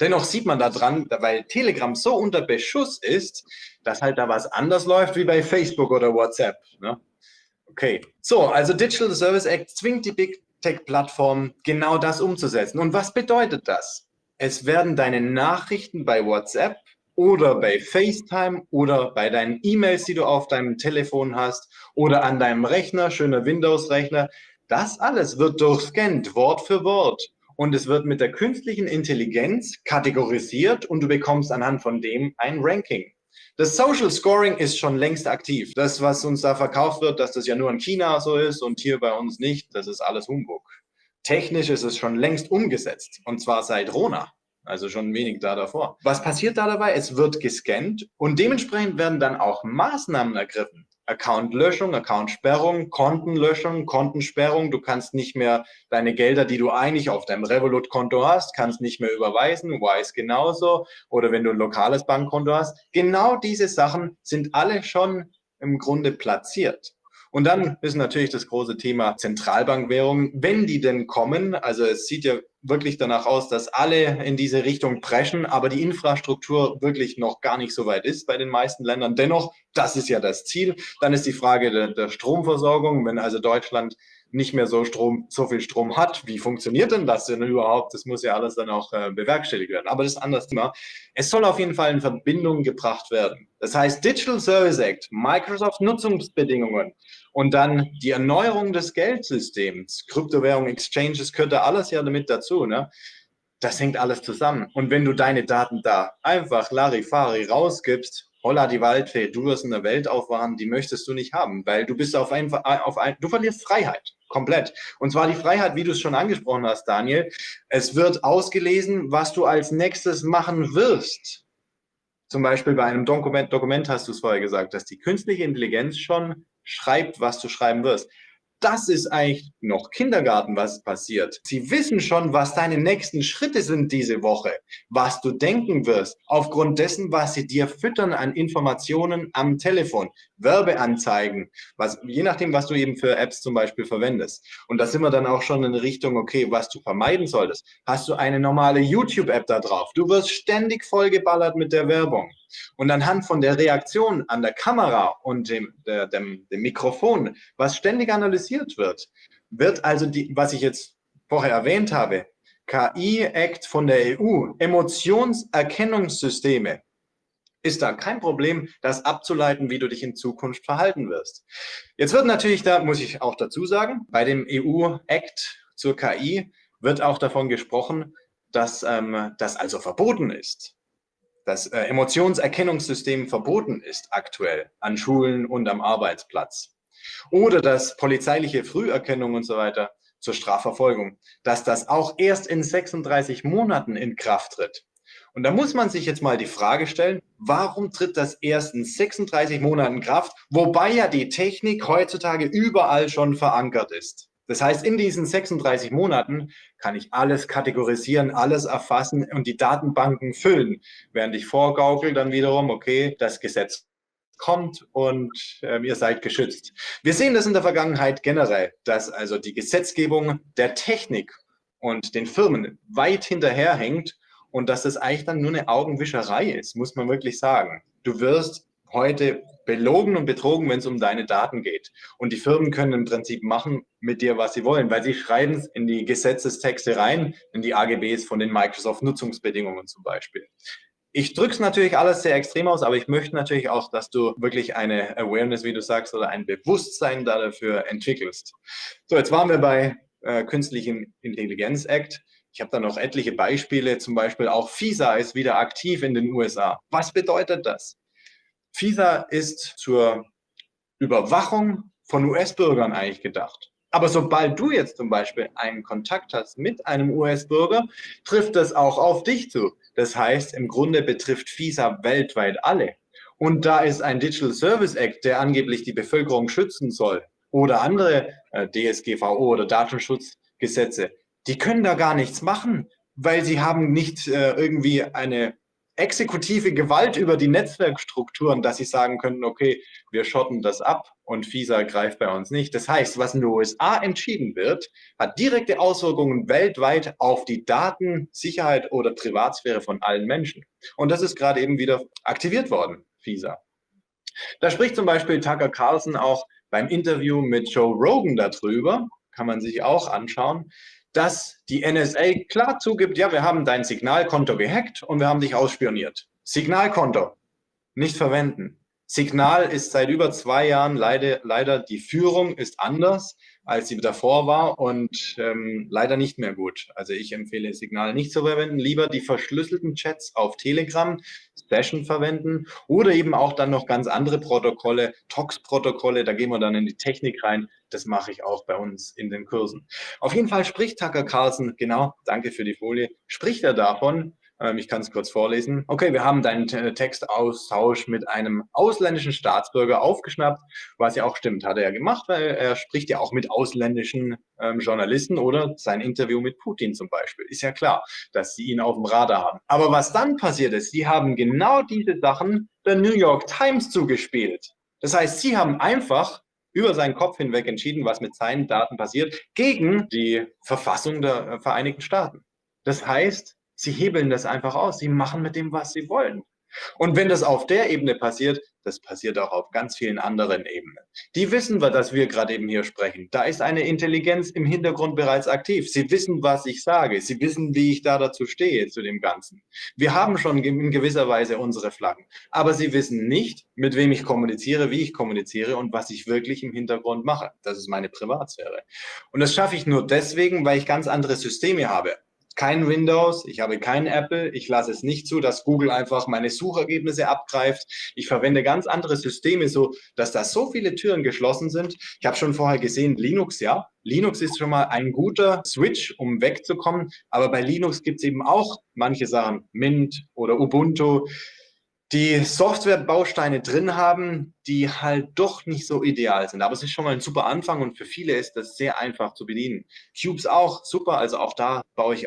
Dennoch sieht man da dran, weil Telegram so unter Beschuss ist, dass halt da was anders läuft wie bei Facebook oder WhatsApp. Ne? Okay, so, also Digital Service Act zwingt die Big Tech-Plattformen genau das umzusetzen. Und was bedeutet das? Es werden deine Nachrichten bei WhatsApp oder bei FaceTime oder bei deinen E-Mails, die du auf deinem Telefon hast oder an deinem Rechner, schöner Windows-Rechner, das alles wird durchscannt, Wort für Wort. Und es wird mit der künstlichen Intelligenz kategorisiert und du bekommst anhand von dem ein Ranking. Das Social Scoring ist schon längst aktiv. Das, was uns da verkauft wird, dass das ja nur in China so ist und hier bei uns nicht, das ist alles Humbug. Technisch ist es schon längst umgesetzt und zwar seit Rona. Also schon wenig da davor. Was passiert da dabei? Es wird gescannt und dementsprechend werden dann auch Maßnahmen ergriffen. Accountlöschung, Accountsperrung, Kontenlöschung, Kontensperrung. Du kannst nicht mehr deine Gelder, die du eigentlich auf deinem Revolut-Konto hast, kannst nicht mehr überweisen. Wise genauso. Oder wenn du ein lokales Bankkonto hast. Genau diese Sachen sind alle schon im Grunde platziert. Und dann ist natürlich das große Thema Zentralbankwährungen, wenn die denn kommen. Also es sieht ja wirklich danach aus, dass alle in diese Richtung preschen, aber die Infrastruktur wirklich noch gar nicht so weit ist bei den meisten Ländern. Dennoch, das ist ja das Ziel. Dann ist die Frage der Stromversorgung. Wenn also Deutschland nicht mehr so viel Strom hat, wie funktioniert denn das denn überhaupt? Das muss ja alles dann auch bewerkstelligt werden. Aber das ist ein anderes Thema. Es soll auf jeden Fall in Verbindung gebracht werden. Das heißt Digital Service Act, Microsoft Nutzungsbedingungen und dann die Erneuerung des Geldsystems, Kryptowährung, Exchanges, gehört da alles ja damit dazu, ne? Das hängt alles zusammen. Und wenn du deine Daten da einfach Larifari rausgibst, holla die Waldfee, du wirst eine Welt aufwachen, die möchtest du nicht haben, weil du bist du verlierst Freiheit, komplett. Und zwar die Freiheit, wie du es schon angesprochen hast, Daniel. Es wird ausgelesen, was du als nächstes machen wirst. Zum Beispiel bei einem Dokument hast du es vorher gesagt, dass die künstliche Intelligenz schon schreibt, was du schreiben wirst. Das ist eigentlich noch Kindergarten, was passiert. Sie wissen schon, was deine nächsten Schritte sind diese Woche, was du denken wirst, aufgrund dessen, was sie dir füttern an Informationen am Telefon, Werbeanzeigen, je nachdem, was du eben für Apps zum Beispiel verwendest. Und da sind wir dann auch schon in Richtung, okay, was du vermeiden solltest. Hast du eine normale YouTube-App da drauf? Du wirst ständig vollgeballert mit der Werbung. Und anhand von der Reaktion an der Kamera und dem Mikrofon, was ständig analysiert wird also was ich jetzt vorher erwähnt habe, KI-Act von der EU, Emotionserkennungssysteme, ist da kein Problem, das abzuleiten, wie du dich in Zukunft verhalten wirst. Jetzt wird natürlich, da muss ich auch dazu sagen, bei dem EU-Act zur KI wird auch davon gesprochen, dass das also verboten ist. Das Emotionserkennungssystem verboten ist aktuell an Schulen und am Arbeitsplatz. Oder dass polizeiliche Früherkennung und so weiter zur Strafverfolgung, dass das auch erst in 36 Monaten in Kraft tritt. Und da muss man sich jetzt mal die Frage stellen, warum tritt das erst in 36 Monaten in Kraft, wobei ja die Technik heutzutage überall schon verankert ist. Das heißt, in diesen 36 Monaten kann ich alles kategorisieren, alles erfassen und die Datenbanken füllen, während ich vorgaukel dann wiederum, okay, das Gesetz kommt und ihr seid geschützt. Wir sehen das in der Vergangenheit generell, dass also die Gesetzgebung der Technik und den Firmen weit hinterherhängt und dass das eigentlich dann nur eine Augenwischerei ist, muss man wirklich sagen. Du wirst heute belogen und betrogen, wenn es um deine Daten geht. Und die Firmen können im Prinzip machen mit dir, was sie wollen, weil sie schreiben es in die Gesetzestexte rein, in die AGBs von den Microsoft-Nutzungsbedingungen zum Beispiel. Ich drücke es natürlich alles sehr extrem aus, aber ich möchte natürlich auch, dass du wirklich eine Awareness, wie du sagst, oder ein Bewusstsein dafür entwickelst. So, jetzt waren wir bei Künstlichen Intelligenz Act. Ich habe da noch etliche Beispiele, zum Beispiel auch FISA ist wieder aktiv in den USA. Was bedeutet das? FISA ist zur Überwachung von US-Bürgern eigentlich gedacht. Aber sobald du jetzt zum Beispiel einen Kontakt hast mit einem US-Bürger, trifft das auch auf dich zu. Das heißt, im Grunde betrifft FISA weltweit alle. Und da ist ein Digital Service Act, der angeblich die Bevölkerung schützen soll, oder andere DSGVO oder Datenschutzgesetze, die können da gar nichts machen, weil sie haben nicht irgendwie eine exekutive Gewalt über die Netzwerkstrukturen, dass sie sagen könnten, okay, wir schotten das ab und FISA greift bei uns nicht. Das heißt, was in den USA entschieden wird, hat direkte Auswirkungen weltweit auf die Datensicherheit oder Privatsphäre von allen Menschen. Und das ist gerade eben wieder aktiviert worden, FISA. Da spricht zum Beispiel Tucker Carlson auch beim Interview mit Joe Rogan darüber, kann man sich auch anschauen, dass die NSA klar zugibt, ja, wir haben dein Signalkonto gehackt und wir haben dich ausspioniert. Signalkonto nicht verwenden. Signal ist seit über 2 Jahren leider die Führung ist anders, als sie davor war und leider nicht mehr gut. Also ich empfehle Signal nicht zu verwenden, lieber die verschlüsselten Chats auf Telegram, Session verwenden oder eben auch dann noch ganz andere Protokolle, TOX-Protokolle, da gehen wir dann in die Technik rein. Das mache ich auch bei uns in den Kursen. Auf jeden Fall spricht Tucker Carlson, genau, danke für die Folie, spricht er davon, ich kann es kurz vorlesen. Okay, wir haben deinen Textaustausch mit einem ausländischen Staatsbürger aufgeschnappt, was ja auch stimmt, hat er ja gemacht, weil er spricht ja auch mit ausländischen Journalisten oder sein Interview mit Putin zum Beispiel. Ist ja klar, dass sie ihn auf dem Radar haben. Aber was dann passiert ist, sie haben genau diese Sachen der New York Times zugespielt. Das heißt, sie haben einfach über seinen Kopf hinweg entschieden, was mit seinen Daten passiert, gegen die Verfassung der Vereinigten Staaten. Das heißt, sie hebeln das einfach aus. Sie machen mit dem, was sie wollen. Und wenn das auf der Ebene passiert, das passiert auch auf ganz vielen anderen Ebenen. Die wissen, dass wir gerade eben hier sprechen. Da ist eine Intelligenz im Hintergrund bereits aktiv. Sie wissen, was ich sage. Sie wissen, wie ich da dazu stehe, zu dem Ganzen. Wir haben schon in gewisser Weise unsere Flaggen. Aber sie wissen nicht, mit wem ich kommuniziere, wie ich kommuniziere und was ich wirklich im Hintergrund mache. Das ist meine Privatsphäre. Und das schaffe ich nur deswegen, weil ich ganz andere Systeme habe. Kein Windows, ich habe kein Apple, ich lasse es nicht zu, dass Google einfach meine Suchergebnisse abgreift. Ich verwende ganz andere Systeme, so dass da so viele Türen geschlossen sind. Ich habe schon vorher gesehen, Linux, ja. Linux ist schon mal ein guter Switch, um wegzukommen. Aber bei Linux gibt es eben auch manche Sachen, Mint oder Ubuntu, die Softwarebausteine drin haben, die halt doch nicht so ideal sind. Aber es ist schon mal ein super Anfang und für viele ist das sehr einfach zu bedienen. Cubes auch, super, also auch da baue ich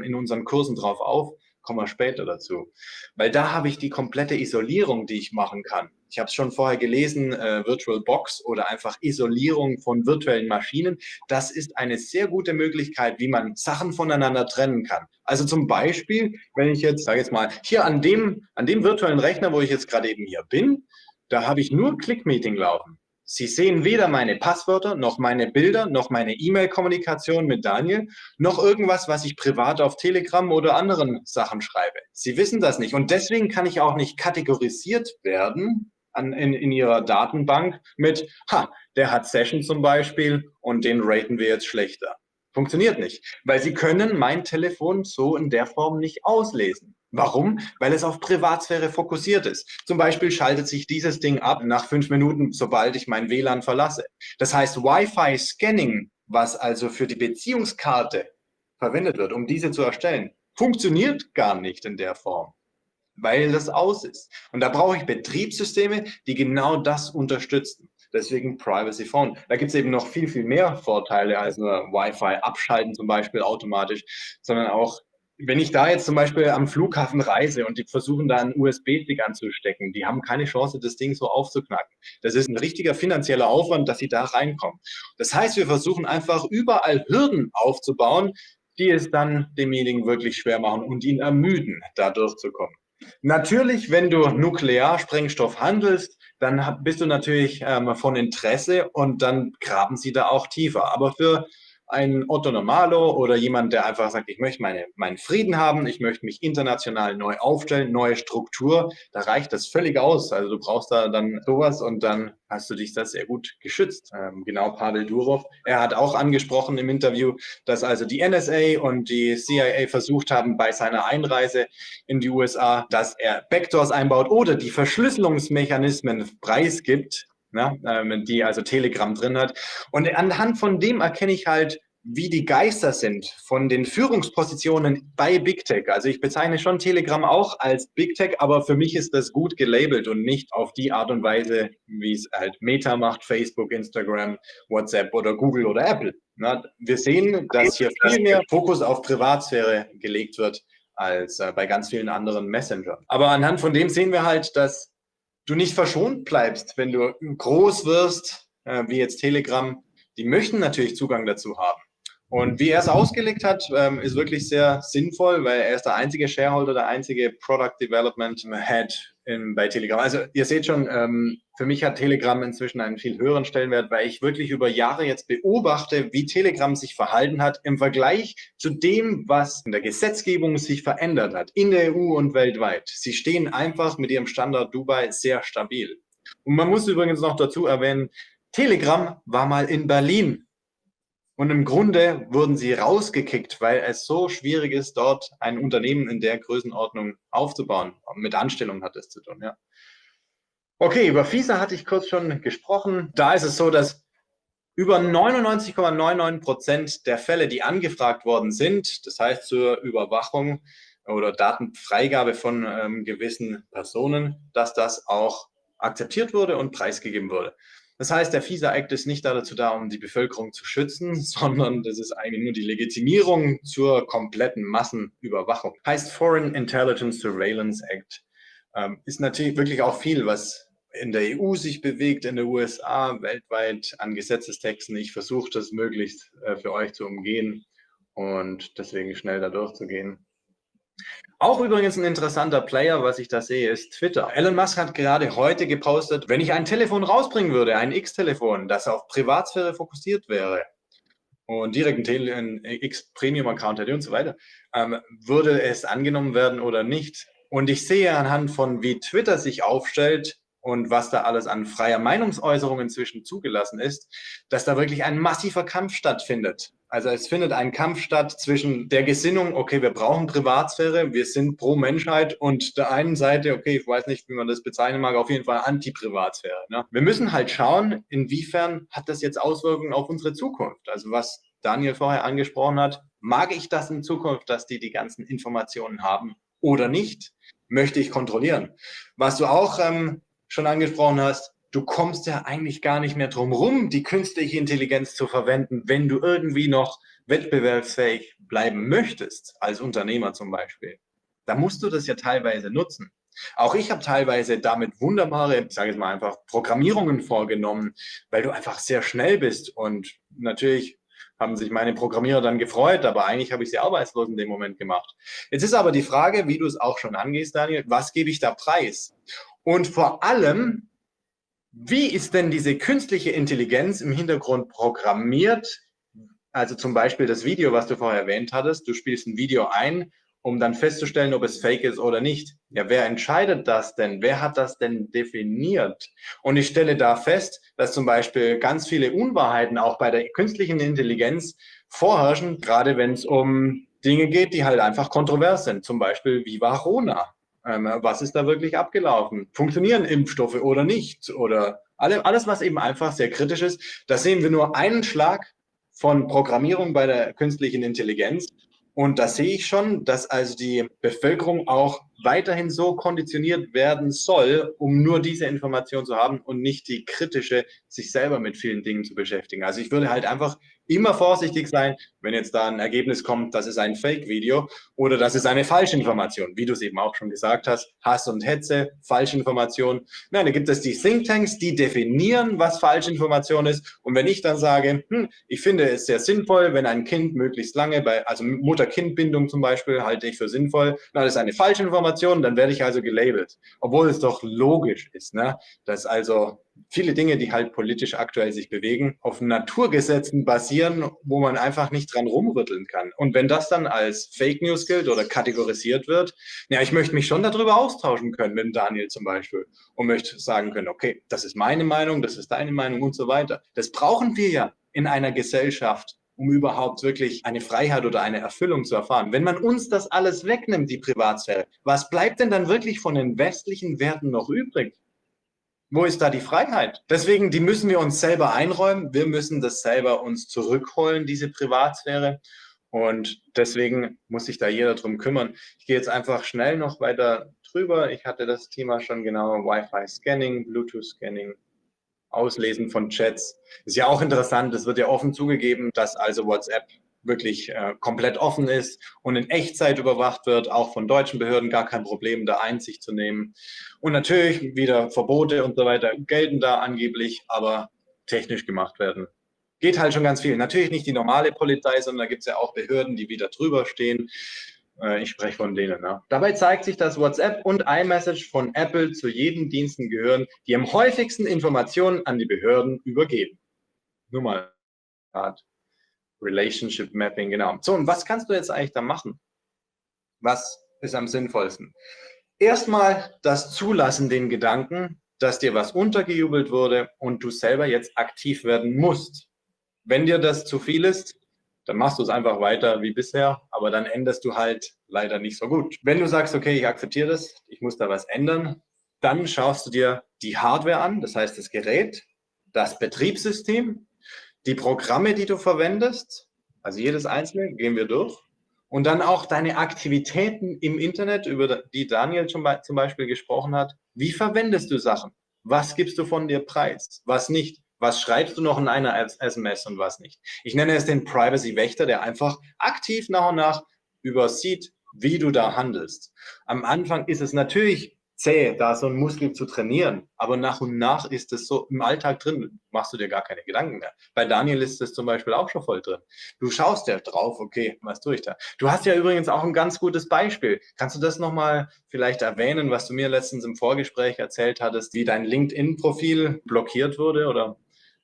in unseren Kursen drauf auf, kommen wir später dazu. Weil da habe ich die komplette Isolierung, die ich machen kann. Ich habe es schon vorher gelesen, VirtualBox oder einfach Isolierung von virtuellen Maschinen. Das ist eine sehr gute Möglichkeit, wie man Sachen voneinander trennen kann. Also zum Beispiel, wenn ich jetzt, sage jetzt mal, hier an dem virtuellen Rechner, wo ich jetzt gerade eben hier bin, da habe ich nur Click-Meeting laufen. Sie sehen weder meine Passwörter, noch meine Bilder, noch meine E-Mail-Kommunikation mit Daniel, noch irgendwas, was ich privat auf Telegram oder anderen Sachen schreibe. Sie wissen das nicht. Und deswegen kann ich auch nicht kategorisiert werden in Ihrer Datenbank mit, der hat Session zum Beispiel und den raten wir jetzt schlechter. Funktioniert nicht, weil Sie können mein Telefon so in der Form nicht auslesen. Warum? Weil es auf Privatsphäre fokussiert ist. Zum Beispiel schaltet sich dieses Ding ab nach 5 Minuten, sobald ich mein WLAN verlasse. Das heißt, Wi-Fi-Scanning, was also für die Beziehungskarte verwendet wird, um diese zu erstellen, funktioniert gar nicht in der Form, weil das aus ist. Und da brauche ich Betriebssysteme, die genau das unterstützen. Deswegen Privacy Phone. Da gibt es eben noch viel, viel mehr Vorteile als nur Wi-Fi abschalten zum Beispiel automatisch, sondern auch, wenn ich da jetzt zum Beispiel am Flughafen reise und die versuchen da einen USB-Stick anzustecken, die haben keine Chance, das Ding so aufzuknacken. Das ist ein richtiger finanzieller Aufwand, dass sie da reinkommen. Das heißt, wir versuchen einfach überall Hürden aufzubauen, die es dann demjenigen wirklich schwer machen und ihn ermüden, da durchzukommen. Natürlich, wenn du Nuklearsprengstoff handelst, dann bist du natürlich von Interesse und dann graben sie da auch tiefer. Aber für ein Otto Normalo oder jemand, der einfach sagt, ich möchte meinen Frieden haben, ich möchte mich international neu aufstellen, neue Struktur, da reicht das völlig aus. Also du brauchst da dann sowas und dann hast du dich da sehr gut geschützt. Genau, Pavel Durov. Er hat auch angesprochen im Interview, dass also die NSA und die CIA versucht haben, bei seiner Einreise in die USA, dass er Backdoors einbaut oder die Verschlüsselungsmechanismen preisgibt, die also Telegram drin hat. Und anhand von dem erkenne ich halt, wie die Geister sind von den Führungspositionen bei Big Tech. Also ich bezeichne schon Telegram auch als Big Tech, aber für mich ist das gut gelabelt und nicht auf die Art und Weise, wie es halt Meta macht, Facebook, Instagram, WhatsApp oder Google oder Apple. Wir sehen, dass hier viel mehr Fokus auf Privatsphäre gelegt wird als bei ganz vielen anderen Messengern. Aber anhand von dem sehen wir halt, dass du nicht verschont bleibst, wenn du groß wirst, wie jetzt Telegram. Die möchten natürlich Zugang dazu haben. Und wie er es ausgelegt hat, ist wirklich sehr sinnvoll, weil er ist der einzige Shareholder, der einzige Product Development Head bei Telegram. Also ihr seht schon, für mich hat Telegram inzwischen einen viel höheren Stellenwert, weil ich wirklich über Jahre jetzt beobachte, wie Telegram sich verhalten hat im Vergleich zu dem, was in der Gesetzgebung sich verändert hat, in der EU und weltweit. Sie stehen einfach mit ihrem Standard Dubai sehr stabil. Und man muss übrigens noch dazu erwähnen, Telegram war mal in Berlin. Und im Grunde wurden sie rausgekickt, weil es so schwierig ist, dort ein Unternehmen in der Größenordnung aufzubauen. Mit Anstellung hat es zu tun, ja. Okay, über FISA hatte ich kurz schon gesprochen. Da ist es so, dass über 99,99% der Fälle, die angefragt worden sind, das heißt zur Überwachung oder Datenfreigabe von gewissen Personen, dass das auch akzeptiert wurde und preisgegeben wurde. Das heißt, der FISA Act ist nicht dazu da, um die Bevölkerung zu schützen, sondern das ist eigentlich nur die Legitimierung zur kompletten Massenüberwachung. Heißt Foreign Intelligence Surveillance Act. Ist natürlich wirklich auch viel, was in der EU sich bewegt, in den USA, weltweit an Gesetzestexten. Ich versuche das möglichst für euch zu umgehen und deswegen schnell da durchzugehen. Auch übrigens ein interessanter Player, was ich da sehe, ist Twitter. Elon Musk hat gerade heute gepostet, wenn ich ein Telefon rausbringen würde, ein X-Telefon, das auf Privatsphäre fokussiert wäre und direkt einen X-Premium-Account hätte und so weiter, würde es angenommen werden oder nicht. Und ich sehe anhand von, wie Twitter sich aufstellt und was da alles an freier Meinungsäußerung inzwischen zugelassen ist, dass da wirklich ein massiver Kampf stattfindet. Also es findet ein Kampf statt zwischen der Gesinnung, okay, wir brauchen Privatsphäre, wir sind pro Menschheit und der einen Seite, okay, ich weiß nicht, wie man das bezeichnen mag, auf jeden Fall Anti-Privatsphäre. Ne? Wir müssen halt schauen, inwiefern hat das jetzt Auswirkungen auf unsere Zukunft. Also was Daniel vorher angesprochen hat, mag ich das in Zukunft, dass die ganzen Informationen haben oder nicht? Möchte ich kontrollieren? Was du auch schon angesprochen hast, du kommst ja eigentlich gar nicht mehr drum rum, die künstliche Intelligenz zu verwenden, wenn du irgendwie noch wettbewerbsfähig bleiben möchtest, als Unternehmer zum Beispiel. Da musst du das ja teilweise nutzen. Auch ich habe teilweise damit wunderbare, ich sage jetzt mal einfach, Programmierungen vorgenommen, weil du einfach sehr schnell bist und natürlich haben sich meine Programmierer dann gefreut, aber eigentlich habe ich sie arbeitslos in dem Moment gemacht. Jetzt ist aber die Frage, wie du es auch schon angehst, Daniel, was gebe ich da preis? Und vor allem, wie ist denn diese künstliche Intelligenz im Hintergrund programmiert? Also zum Beispiel das Video, was du vorher erwähnt hattest. Du spielst ein Video ein, um dann festzustellen, ob es fake ist oder nicht. Ja, wer entscheidet das denn? Wer hat das denn definiert? Und ich stelle da fest, dass zum Beispiel ganz viele Unwahrheiten auch bei der künstlichen Intelligenz vorherrschen, gerade wenn es um Dinge geht, die halt einfach kontrovers sind. Zum Beispiel, wie war Rona? Was ist da wirklich abgelaufen? Funktionieren Impfstoffe oder nicht? Oder alles, was eben einfach sehr kritisch ist. Da sehen wir nur einen Schlag von Programmierung bei der künstlichen Intelligenz. Und da sehe ich schon, dass also die Bevölkerung auch weiterhin so konditioniert werden soll, um nur diese Information zu haben und nicht die kritische, sich selber mit vielen Dingen zu beschäftigen. Also ich würde halt einfach immer vorsichtig sein, wenn jetzt da ein Ergebnis kommt, das ist ein Fake-Video oder das ist eine Falschinformation, wie du es eben auch schon gesagt hast, Hass und Hetze, Falschinformation. Nein, da gibt es die Thinktanks, die definieren, was Falschinformation ist. Und wenn ich dann sage, ich finde es sehr sinnvoll, wenn ein Kind möglichst lange also Mutter-Kind-Bindung zum Beispiel halte ich für sinnvoll, das ist eine Falschinformation, dann werde ich also gelabelt. Obwohl es doch logisch ist, ne? Dass also viele Dinge, die halt politisch aktuell sich bewegen, auf Naturgesetzen basieren, wo man einfach nicht dran rumrütteln kann. Und wenn das dann als Fake News gilt oder kategorisiert wird, ja, ich möchte mich schon darüber austauschen können mit Daniel zum Beispiel und möchte sagen können, okay, das ist meine Meinung, das ist deine Meinung und so weiter. Das brauchen wir ja in einer Gesellschaft, um überhaupt wirklich eine Freiheit oder eine Erfüllung zu erfahren. Wenn man uns das alles wegnimmt, die Privatsphäre, was bleibt denn dann wirklich von den westlichen Werten noch übrig? Wo ist da die Freiheit? Deswegen, die müssen wir uns selber einräumen. Wir müssen das selber uns zurückholen, diese Privatsphäre. Und deswegen muss sich da jeder drum kümmern. Ich gehe jetzt einfach schnell noch weiter drüber. Ich hatte das Thema schon genau. Wi-Fi-Scanning, Bluetooth-Scanning, Auslesen von Chats. Ist ja auch interessant. Es wird ja offen zugegeben, dass also WhatsApp wirklich komplett offen ist und in Echtzeit überwacht wird, auch von deutschen Behörden, gar kein Problem, da Einsicht zu nehmen. Und natürlich wieder Verbote und so weiter gelten da angeblich, aber technisch gemacht werden. Geht halt schon ganz viel. Natürlich nicht die normale Polizei, sondern da gibt es ja auch Behörden, die wieder drüber stehen. Ich spreche von denen. Ne? Dabei zeigt sich, dass WhatsApp und iMessage von Apple zu jedem Diensten gehören, die am häufigsten Informationen an die Behörden übergeben. Nur mal Relationship Mapping, genau. So, und was kannst du jetzt eigentlich da machen? Was ist am sinnvollsten? Erstmal das Zulassen, den Gedanken, dass dir was untergejubelt wurde und du selber jetzt aktiv werden musst. Wenn dir das zu viel ist, dann machst du es einfach weiter wie bisher, aber dann änderst du halt leider nicht so gut. Wenn du sagst, okay, ich akzeptiere das, ich muss da was ändern, dann schaust du dir die Hardware an, das heißt das Gerät, das Betriebssystem, die Programme, die du verwendest, also jedes einzelne, gehen wir durch. Und dann auch deine Aktivitäten im Internet, über die Daniel zum Beispiel gesprochen hat. Wie verwendest du Sachen? Was gibst du von dir preis? Was nicht? Was schreibst du noch in einer SMS und was nicht? Ich nenne es den Privacy-Wächter, der einfach aktiv nach und nach übersieht, wie du da handelst. Am Anfang ist es natürlich zäh, da so einen Muskel zu trainieren. Aber nach und nach ist es so im Alltag drin, machst du dir gar keine Gedanken mehr. Bei Daniel ist das zum Beispiel auch schon voll drin. Du schaust ja drauf, okay, was tue ich da? Du hast ja übrigens auch ein ganz gutes Beispiel. Kannst du das nochmal vielleicht erwähnen, was du mir letztens im Vorgespräch erzählt hattest, wie dein LinkedIn-Profil blockiert wurde oder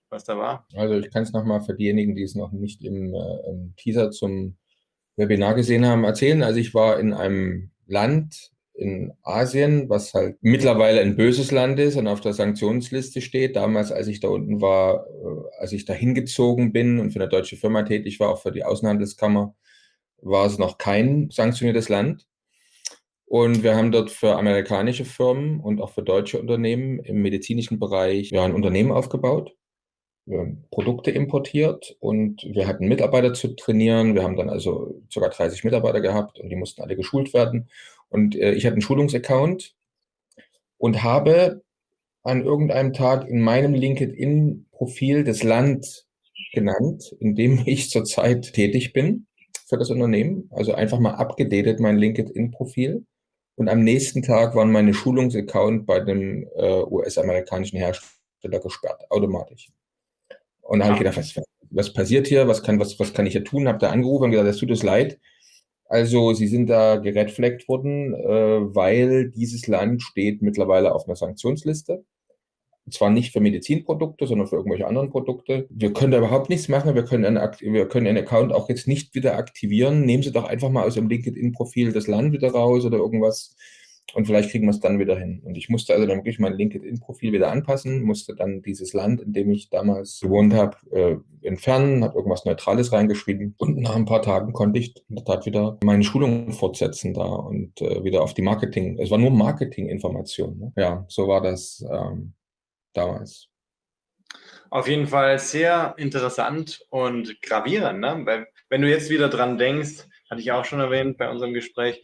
was da war? Also ich kann es nochmal für diejenigen, die es noch nicht im Teaser zum Webinar gesehen haben, erzählen. Also ich war in einem Land in Asien, was halt mittlerweile ein böses Land ist und auf der Sanktionsliste steht. Damals, als ich da unten war, als ich da hingezogen bin und für eine deutsche Firma tätig war, auch für die Außenhandelskammer, war es noch kein sanktioniertes Land. Und wir haben dort für amerikanische Firmen und auch für deutsche Unternehmen im medizinischen Bereich ein Unternehmen aufgebaut. Wir haben Produkte importiert und wir hatten Mitarbeiter zu trainieren. Wir haben dann also ca. 30 Mitarbeiter gehabt und die mussten alle geschult werden. Und ich hatte einen Schulungsaccount und habe an irgendeinem Tag in meinem LinkedIn-Profil das Land genannt, in dem ich zurzeit tätig bin für das Unternehmen. Also einfach mal abgedatet mein LinkedIn-Profil. Und am nächsten Tag waren meine Schulungsaccount bei dem US-amerikanischen Hersteller gesperrt, automatisch. Und da habe ich gedacht, was passiert hier? Was kann ich hier tun? Habe da angerufen und gesagt, es tut uns leid. Also Sie sind da geredflaggt worden, weil dieses Land steht mittlerweile auf einer Sanktionsliste. Und zwar nicht für Medizinprodukte, sondern für irgendwelche anderen Produkte. Wir können da überhaupt nichts machen. Wir können den Account auch jetzt nicht wieder aktivieren. Nehmen Sie doch einfach mal aus dem LinkedIn-Profil das Land wieder raus oder irgendwas. Und vielleicht kriegen wir es dann wieder hin. Und ich musste also dann wirklich mein LinkedIn-Profil wieder anpassen, musste dann dieses Land, in dem ich damals gewohnt habe, entfernen, habe irgendwas Neutrales reingeschrieben. Und nach ein paar Tagen konnte ich in der Tat wieder meine Schulung fortsetzen da und wieder auf die es war nur Marketinginformation. Ne? Ja, so war das damals. Auf jeden Fall sehr interessant und gravierend, ne? Weil, wenn du jetzt wieder dran denkst, hatte ich auch schon erwähnt bei unserem Gespräch,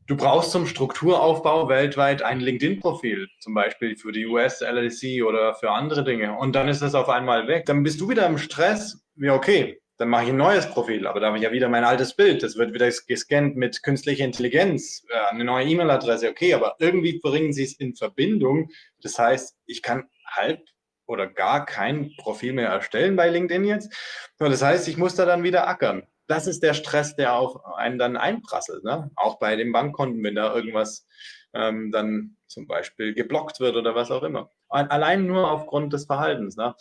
du brauchst zum Strukturaufbau weltweit ein LinkedIn-Profil, zum Beispiel für die US-LLC oder für andere Dinge. Und dann ist das auf einmal weg. Dann bist du wieder im Stress. Ja, okay, dann mache ich ein neues Profil. Aber da habe ich ja wieder mein altes Bild. Das wird wieder gescannt mit künstlicher Intelligenz, eine neue E-Mail-Adresse. Okay, aber irgendwie bringen sie es in Verbindung. Das heißt, ich kann halb oder gar kein Profil mehr erstellen bei LinkedIn jetzt. Und das heißt, ich muss da dann wieder ackern. Das ist der Stress, der auf einen dann einprasselt. Ne? Auch bei den Bankkonten, wenn da irgendwas dann zum Beispiel geblockt wird oder was auch immer. Allein nur aufgrund des Verhaltens. Ne?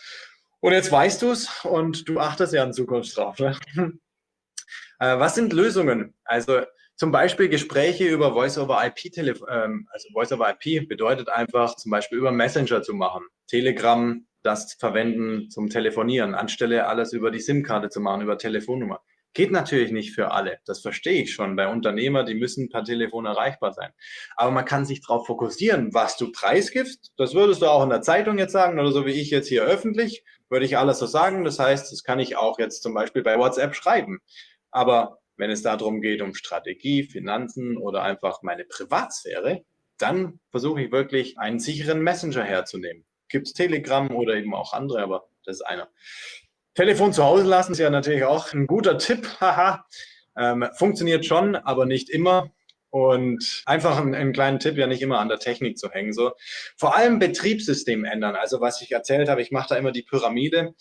Und jetzt weißt du es und du achtest ja in Zukunft drauf. Ne? Was sind Lösungen? Also zum Beispiel Gespräche über Voice-over-IP. Also Voice-over-IP bedeutet einfach zum Beispiel über Messenger zu machen. Telegram, das verwenden zum Telefonieren, anstelle alles über die SIM-Karte zu machen, über Telefonnummer. Geht natürlich nicht für alle, das verstehe ich schon. Bei Unternehmern, die müssen per Telefon erreichbar sein. Aber man kann sich darauf fokussieren, was du preisgibst. Das würdest du auch in der Zeitung jetzt sagen oder so wie ich jetzt hier öffentlich, würde ich alles so sagen. Das heißt, das kann ich auch jetzt zum Beispiel bei WhatsApp schreiben. Aber wenn es darum geht, um Strategie, Finanzen oder einfach meine Privatsphäre, dann versuche ich wirklich einen sicheren Messenger herzunehmen. Gibt es Telegram oder eben auch andere, aber das ist einer. Telefon zu Hause lassen ist ja natürlich auch ein guter Tipp. Haha. Funktioniert schon, aber nicht immer. Und einfach einen kleinen Tipp, ja nicht immer an der Technik zu hängen. So. Vor allem Betriebssystem ändern. Also was ich erzählt habe, ich mache da immer die Pyramide.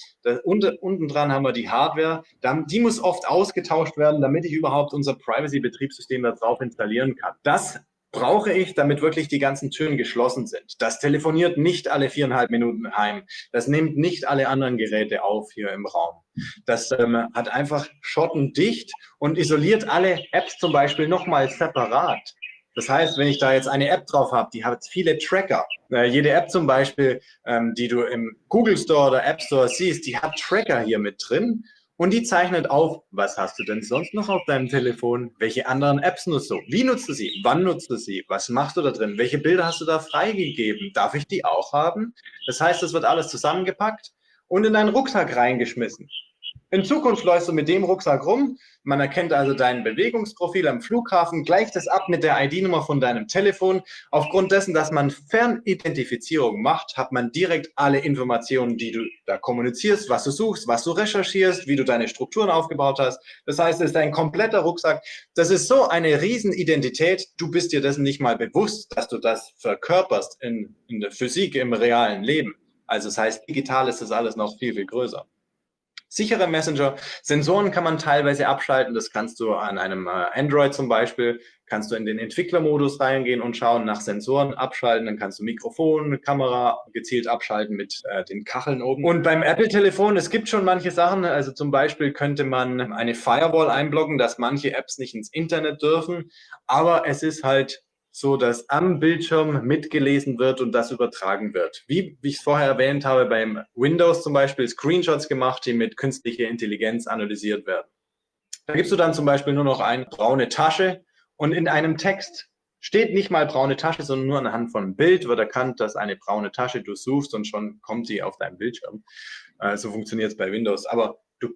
Unten dran haben wir die Hardware. Die muss oft ausgetauscht werden, damit ich überhaupt unser Privacy-Betriebssystem da drauf installieren kann. Das brauche ich, damit wirklich die ganzen Türen geschlossen sind. Das telefoniert nicht alle 4,5 Minuten heim. Das nimmt nicht alle anderen Geräte auf hier im Raum. Das hat einfach schottendicht und isoliert alle Apps zum Beispiel nochmal separat. Das heißt, wenn ich da jetzt eine App drauf habe, die hat viele Tracker. Jede App zum Beispiel, die du im Google Store oder App Store siehst, die hat Tracker hier mit drin. Und die zeichnet auf, was hast du denn sonst noch auf deinem Telefon? Welche anderen Apps nutzt du? Wie nutzt du sie? Wann nutzt du sie? Was machst du da drin? Welche Bilder hast du da freigegeben? Darf ich die auch haben? Das heißt, das wird alles zusammengepackt und in deinen Rucksack reingeschmissen. In Zukunft läufst du mit dem Rucksack rum, man erkennt also dein Bewegungsprofil am Flughafen, gleicht es ab mit der ID-Nummer von deinem Telefon. Aufgrund dessen, dass man Fernidentifizierung macht, hat man direkt alle Informationen, die du da kommunizierst, was du suchst, was du recherchierst, wie du deine Strukturen aufgebaut hast. Das heißt, es ist ein kompletter Rucksack. Das ist so eine Riesenidentität, du bist dir dessen nicht mal bewusst, dass du das verkörperst in der Physik, im realen Leben. Also das heißt, digital ist das alles noch viel, viel größer. Sichere Messenger, Sensoren kann man teilweise abschalten, das kannst du an einem Android zum Beispiel, kannst du in den Entwicklermodus reingehen und schauen, nach Sensoren abschalten, dann kannst du Mikrofon, Kamera gezielt abschalten mit den Kacheln oben. Und beim Apple-Telefon, es gibt schon manche Sachen, also zum Beispiel könnte man eine Firewall einbloggen, dass manche Apps nicht ins Internet dürfen, aber es ist halt so, dass am Bildschirm mitgelesen wird und das übertragen wird. Wie ich es vorher erwähnt habe, beim Windows zum Beispiel Screenshots gemacht, die mit künstlicher Intelligenz analysiert werden. Da gibst du dann zum Beispiel nur noch eine braune Tasche und in einem Text steht nicht mal braune Tasche, sondern nur anhand von einem Bild wird erkannt, dass eine braune Tasche du suchst und schon kommt die auf deinem Bildschirm. So funktioniert es bei Windows. Aber du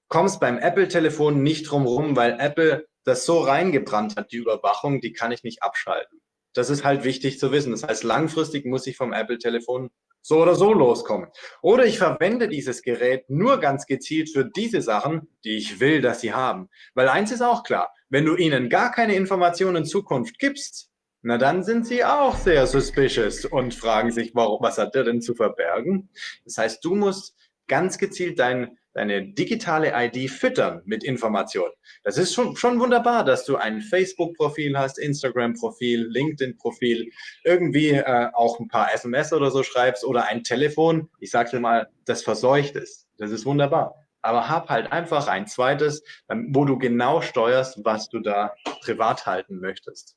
kommst beim Apple-Telefon nicht drum rum, weil Apple das so reingebrannt hat, die Überwachung, die kann ich nicht abschalten. Das ist halt wichtig zu wissen. Das heißt, langfristig muss ich vom Apple-Telefon so oder so loskommen. Oder ich verwende dieses Gerät nur ganz gezielt für diese Sachen, die ich will, dass sie haben. Weil eins ist auch klar, wenn du ihnen gar keine Informationen in Zukunft gibst, na dann sind sie auch sehr suspicious und fragen sich, warum, was hat der denn zu verbergen? Das heißt, du musst ganz gezielt deine digitale ID füttern mit Informationen. Das ist schon wunderbar, dass du ein Facebook-Profil hast, Instagram-Profil, LinkedIn-Profil, irgendwie auch ein paar SMS oder so schreibst oder ein Telefon, ich sage dir mal, das verseucht ist. Das ist wunderbar. Aber hab halt einfach ein zweites, wo du genau steuerst, was du da privat halten möchtest.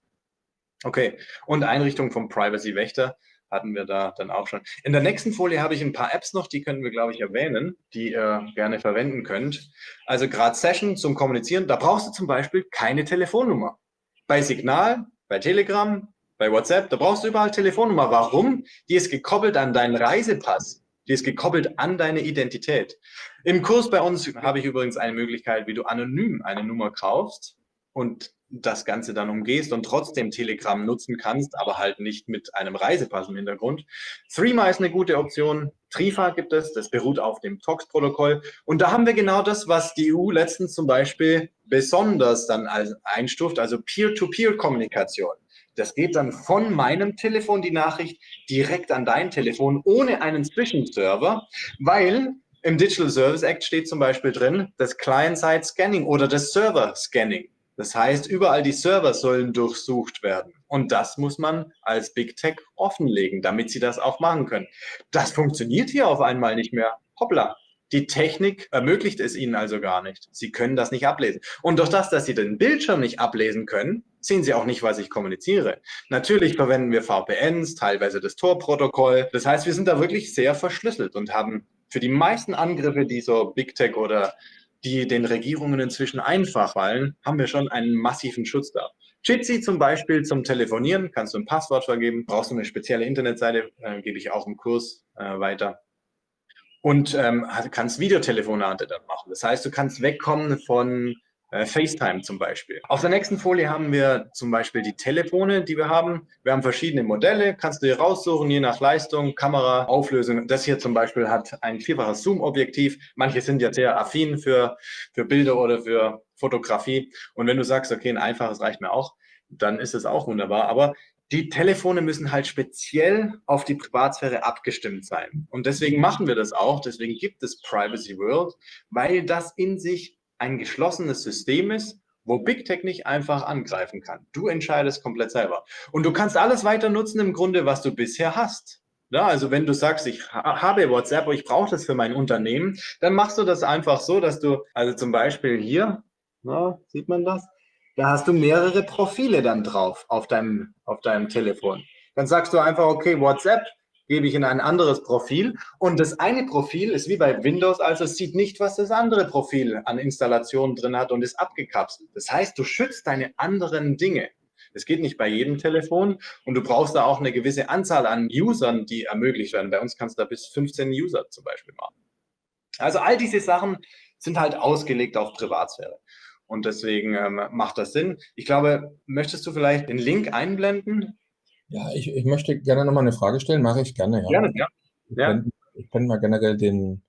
Okay, und Einrichtung vom Privacy-Wächter hatten wir da dann auch schon. In der nächsten Folie habe ich ein paar Apps noch, die können wir, glaube ich, erwähnen, die ihr gerne verwenden könnt. Also gerade Session zum Kommunizieren, da brauchst du zum Beispiel keine Telefonnummer. Bei Signal, bei Telegram, bei WhatsApp, da brauchst du überall Telefonnummer. Warum? Die ist gekoppelt an deinen Reisepass. Die ist gekoppelt an deine Identität. Im Kurs bei uns habe ich übrigens eine Möglichkeit, wie du anonym eine Nummer kaufst und das Ganze dann umgehst und trotzdem Telegram nutzen kannst, aber halt nicht mit einem Reisepass im Hintergrund. Threema ist eine gute Option. Trifa gibt es, das beruht auf dem TOX-Protokoll. Und da haben wir genau das, was die EU letztens zum Beispiel besonders dann einstuft, also Peer-to-Peer-Kommunikation. Das geht dann von meinem Telefon, die Nachricht, direkt an dein Telefon, ohne einen Zwischenserver, weil im Digital Service Act steht zum Beispiel drin, das Client-Side-Scanning oder das Server-Scanning. Das heißt, überall die Server sollen durchsucht werden. Und das muss man als Big Tech offenlegen, damit sie das auch machen können. Das funktioniert hier auf einmal nicht mehr. Hoppla. Die Technik ermöglicht es ihnen also gar nicht. Sie können das nicht ablesen. Und durch das, dass sie den Bildschirm nicht ablesen können, sehen sie auch nicht, was ich kommuniziere. Natürlich verwenden wir VPNs, teilweise das Tor-Protokoll. Das heißt, wir sind da wirklich sehr verschlüsselt und haben für die meisten Angriffe, die so Big Tech oder die den Regierungen inzwischen einfach fallen, haben wir schon einen massiven Schutz da. Jitsi zum Beispiel zum Telefonieren, kannst du ein Passwort vergeben, brauchst du eine spezielle Internetseite, gebe ich auch im Kurs weiter. Und kannst Videotelefonate dann machen. Das heißt, du kannst wegkommen von FaceTime zum Beispiel. Auf der nächsten Folie haben wir zum Beispiel die Telefone, die wir haben. Wir haben verschiedene Modelle, kannst du dir raussuchen, je nach Leistung, Kamera, Auflösung. Das hier zum Beispiel hat ein 4-faches Zoom-Objektiv. Manche sind ja sehr affin für Bilder oder für Fotografie. Und wenn du sagst, okay, ein einfaches reicht mir auch, dann ist es auch wunderbar. Aber die Telefone müssen halt speziell auf die Privatsphäre abgestimmt sein. Und deswegen machen wir das auch. Deswegen gibt es Privacy World, weil das in sich ein geschlossenes System ist, wo Big Tech nicht einfach angreifen kann. Du entscheidest komplett selber. Und du kannst alles weiter nutzen im Grunde, was du bisher hast. Ja, also wenn du sagst, ich habe WhatsApp, aber ich brauche das für mein Unternehmen, dann machst du das einfach so, dass du, also zum Beispiel hier, na, sieht man das? Da hast du mehrere Profile dann drauf auf deinem Telefon. Dann sagst du einfach, okay, WhatsApp gebe ich in ein anderes Profil und das eine Profil ist wie bei Windows, also es sieht nicht, was das andere Profil an Installationen drin hat und ist abgekapselt. Das heißt, du schützt deine anderen Dinge. Das geht nicht bei jedem Telefon und du brauchst da auch eine gewisse Anzahl an Usern, die ermöglicht werden. Bei uns kannst du da bis 15 User zum Beispiel machen. Also all diese Sachen sind halt ausgelegt auf Privatsphäre. Und deswegen macht das Sinn. Ich glaube, möchtest du vielleicht den Link einblenden? Ja, ich möchte gerne nochmal eine Frage stellen, mache ich gerne, ja. Gerne, ja. Ich blende mal generell den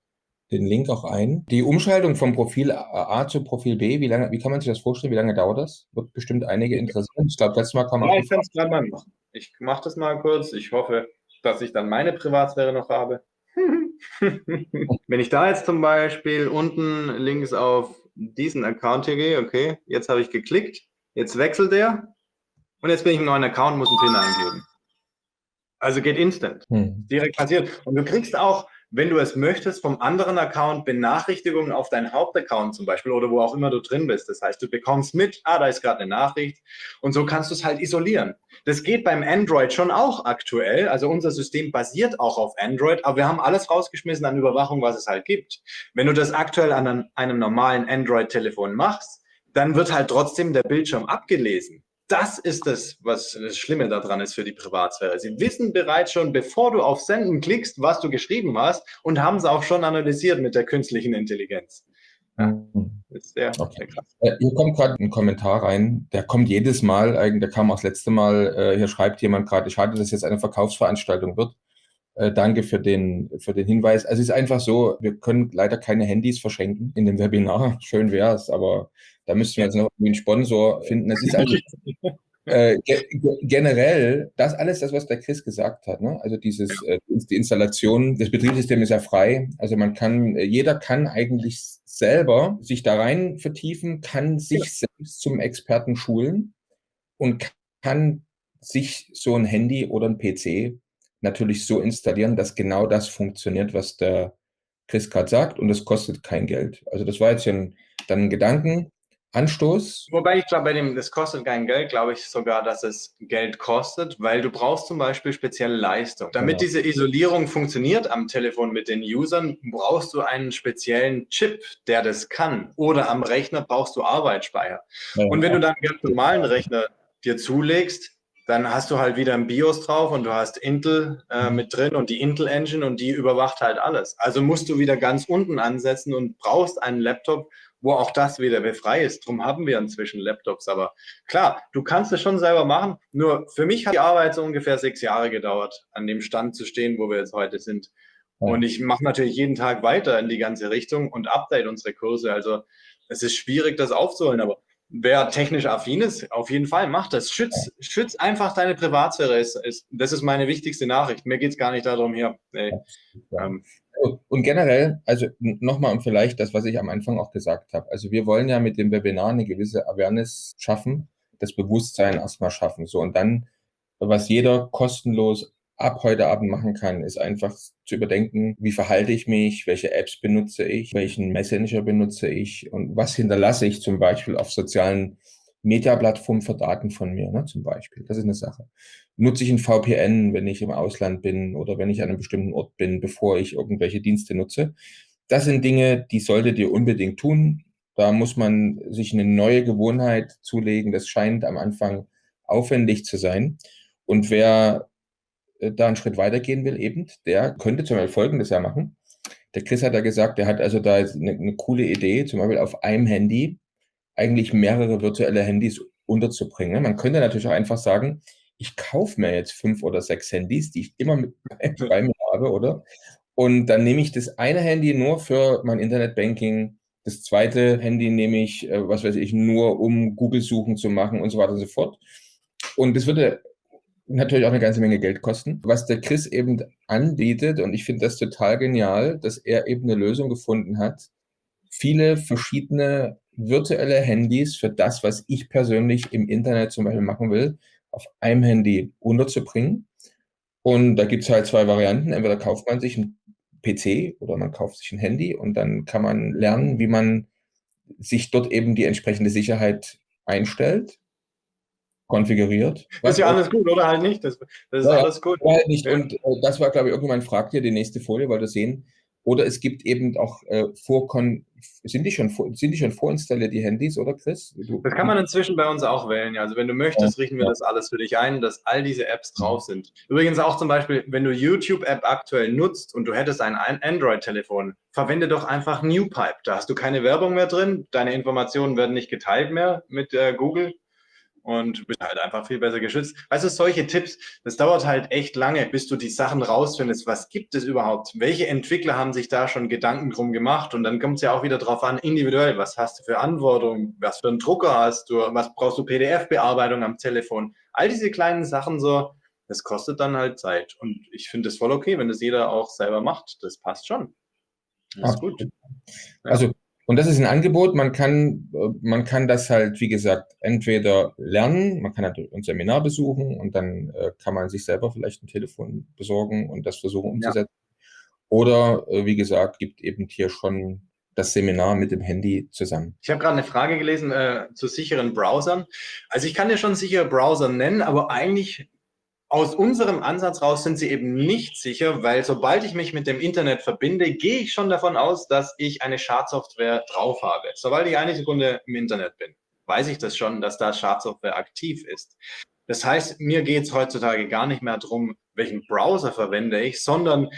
Link auch ein. Die Umschaltung vom Profil A zu Profil B, wie kann man sich das vorstellen? Wie lange dauert das? Wird bestimmt einige interessieren. Ich glaube, letztes Mal kann man. Ja, ich kann es gerade mal machen. Ich mache das mal kurz. Ich hoffe, dass ich dann meine Privatsphäre noch habe. Wenn ich da jetzt zum Beispiel unten links auf diesen Account hier gehe, okay, jetzt habe ich geklickt, jetzt wechselt der und jetzt bin ich im neuen Account, muss einen PIN eingeben. Also geht instant, direkt passiert. Und du kriegst auch, wenn du es möchtest, vom anderen Account Benachrichtigungen auf deinen Hauptaccount zum Beispiel oder wo auch immer du drin bist. Das heißt, du bekommst mit, da ist gerade eine Nachricht und so kannst du es halt isolieren. Das geht beim Android schon auch aktuell. Also unser System basiert auch auf Android, aber wir haben alles rausgeschmissen an Überwachung, was es halt gibt. Wenn du das aktuell an einem normalen Android-Telefon machst, dann wird halt trotzdem der Bildschirm abgelesen. Das ist das, was das Schlimme daran ist für die Privatsphäre. Sie wissen bereits schon, bevor du auf Senden klickst, was du geschrieben hast und haben es auch schon analysiert mit der künstlichen Intelligenz. Ja, das ist sehr krass. Hier kommt gerade ein Kommentar rein, der kommt jedes Mal, der kam auch das letzte Mal, hier schreibt jemand gerade, schade, dass es jetzt eine Verkaufsveranstaltung wird. Danke für den Hinweis. Also es ist einfach so, wir können leider keine Handys verschenken in dem Webinar. Schön wäre es, aber da müssten wir jetzt noch einen Sponsor finden. Es ist also, generell, was der Chris gesagt hat, ne? Also die Installation, das Betriebssystem ist ja frei. Also jeder kann eigentlich selber sich da rein vertiefen, kann sich selbst zum Experten schulen und kann sich so ein Handy oder ein PC natürlich so installieren, dass genau das funktioniert, was der Chris gerade sagt, und das kostet kein Geld. Also das war jetzt dann ein Gedankenanstoß. Wobei ich glaube, das kostet kein Geld, glaube ich sogar, dass es Geld kostet, weil du brauchst zum Beispiel spezielle Leistung. Damit diese Isolierung funktioniert am Telefon mit den Usern, brauchst du einen speziellen Chip, der das kann. Oder am Rechner brauchst du Arbeitsspeicher. Und wenn du dann einen ganz normalen Rechner dir zulegst, dann hast du halt wieder ein BIOS drauf und du hast Intel mit drin und die Intel Engine und die überwacht halt alles. Also musst du wieder ganz unten ansetzen und brauchst einen Laptop, wo auch das wieder befrei ist. Drum haben wir inzwischen Laptops. Aber klar, du kannst es schon selber machen. Nur für mich hat die Arbeit so ungefähr 6 Jahre gedauert, an dem Stand zu stehen, wo wir jetzt heute sind. Und ich mache natürlich jeden Tag weiter in die ganze Richtung und update unsere Kurse. Also es ist schwierig, das aufzuholen, aber wer technisch affin ist, auf jeden Fall macht das. Schütz einfach deine Privatsphäre. Das ist meine wichtigste Nachricht. Mir geht es gar nicht darum, hier. Und generell, also nochmal und vielleicht das, was ich am Anfang auch gesagt habe. Also wir wollen ja mit dem Webinar eine gewisse Awareness schaffen, das Bewusstsein erstmal schaffen. So, und dann, was jeder kostenlos ab heute Abend machen kann, ist einfach zu überdenken, wie verhalte ich mich, welche Apps benutze ich, welchen Messenger benutze ich und was hinterlasse ich zum Beispiel auf sozialen Media-Plattformen für Daten von mir, ne, zum Beispiel. Das ist eine Sache. Nutze ich ein VPN, wenn ich im Ausland bin oder wenn ich an einem bestimmten Ort bin, bevor ich irgendwelche Dienste nutze? Das sind Dinge, die solltet ihr unbedingt tun. Da muss man sich eine neue Gewohnheit zulegen. Das scheint am Anfang aufwendig zu sein. Und wer da einen Schritt weitergehen will, eben, der könnte zum Beispiel Folgendes ja machen. Der Chris hat ja gesagt, der hat also da eine coole Idee, zum Beispiel auf einem Handy eigentlich mehrere virtuelle Handys unterzubringen. Man könnte natürlich auch einfach sagen, ich kaufe mir jetzt 5 oder 6 Handys, die ich immer bei mir habe, oder? Und dann nehme ich das eine Handy nur für mein Internetbanking, das zweite Handy nehme ich, nur um Google-Suchen zu machen und so weiter und so fort. Und das würde natürlich auch eine ganze Menge Geld kosten. Was der Chris eben anbietet, und ich finde das total genial, dass er eben eine Lösung gefunden hat, viele verschiedene virtuelle Handys für das, was ich persönlich im Internet zum Beispiel machen will, auf einem Handy unterzubringen. Und da gibt es halt 2 Varianten. Entweder kauft man sich einen PC oder man kauft sich ein Handy und dann kann man lernen, wie man sich dort eben die entsprechende Sicherheit einstellt, konfiguriert. Das ist ja alles gut, oder halt nicht? Das ist alles gut. Halt nicht. Und das war, glaube ich, irgendjemand fragt hier die nächste Folie, wollt ihr sehen, Oder es gibt eben auch sind die schon vorinstalliert, die Handys, oder Chris? Das kann man inzwischen bei uns auch wählen. Ja. Also wenn du möchtest, richten wir das alles für dich ein, dass all diese Apps drauf sind. Übrigens auch zum Beispiel, wenn du YouTube-App aktuell nutzt und du hättest ein Android-Telefon, verwende doch einfach NewPipe. Da hast du keine Werbung mehr drin, deine Informationen werden nicht geteilt mehr mit Google. Und bist halt einfach viel besser geschützt. Also solche Tipps, das dauert halt echt lange, bis du die Sachen rausfindest. Was gibt es überhaupt? Welche Entwickler haben sich da schon Gedanken drum gemacht? Und dann kommt es ja auch wieder drauf an, individuell, was hast du für Anforderungen? Was für einen Drucker hast du? Was brauchst du PDF-Bearbeitung am Telefon? All diese kleinen Sachen so, das kostet dann halt Zeit. Und ich finde es voll okay, wenn das jeder auch selber macht. Das passt schon. Das ist gut. Ja. Also, und das ist ein Angebot, man kann das halt, wie gesagt, entweder lernen, man kann halt ein Seminar besuchen und dann kann man sich selber vielleicht ein Telefon besorgen und das versuchen umzusetzen. Ja. Oder, wie gesagt, gibt eben hier schon das Seminar mit dem Handy zusammen. Ich habe gerade eine Frage gelesen zu sicheren Browsern. Also ich kann dir schon sichere Browser nennen, aber eigentlich aus unserem Ansatz raus sind sie eben nicht sicher, weil sobald ich mich mit dem Internet verbinde, gehe ich schon davon aus, dass ich eine Schadsoftware drauf habe. Sobald ich eine Sekunde im Internet bin, weiß ich das schon, dass da Schadsoftware aktiv ist. Das heißt, mir geht es heutzutage gar nicht mehr darum, welchen Browser verwende ich, sondern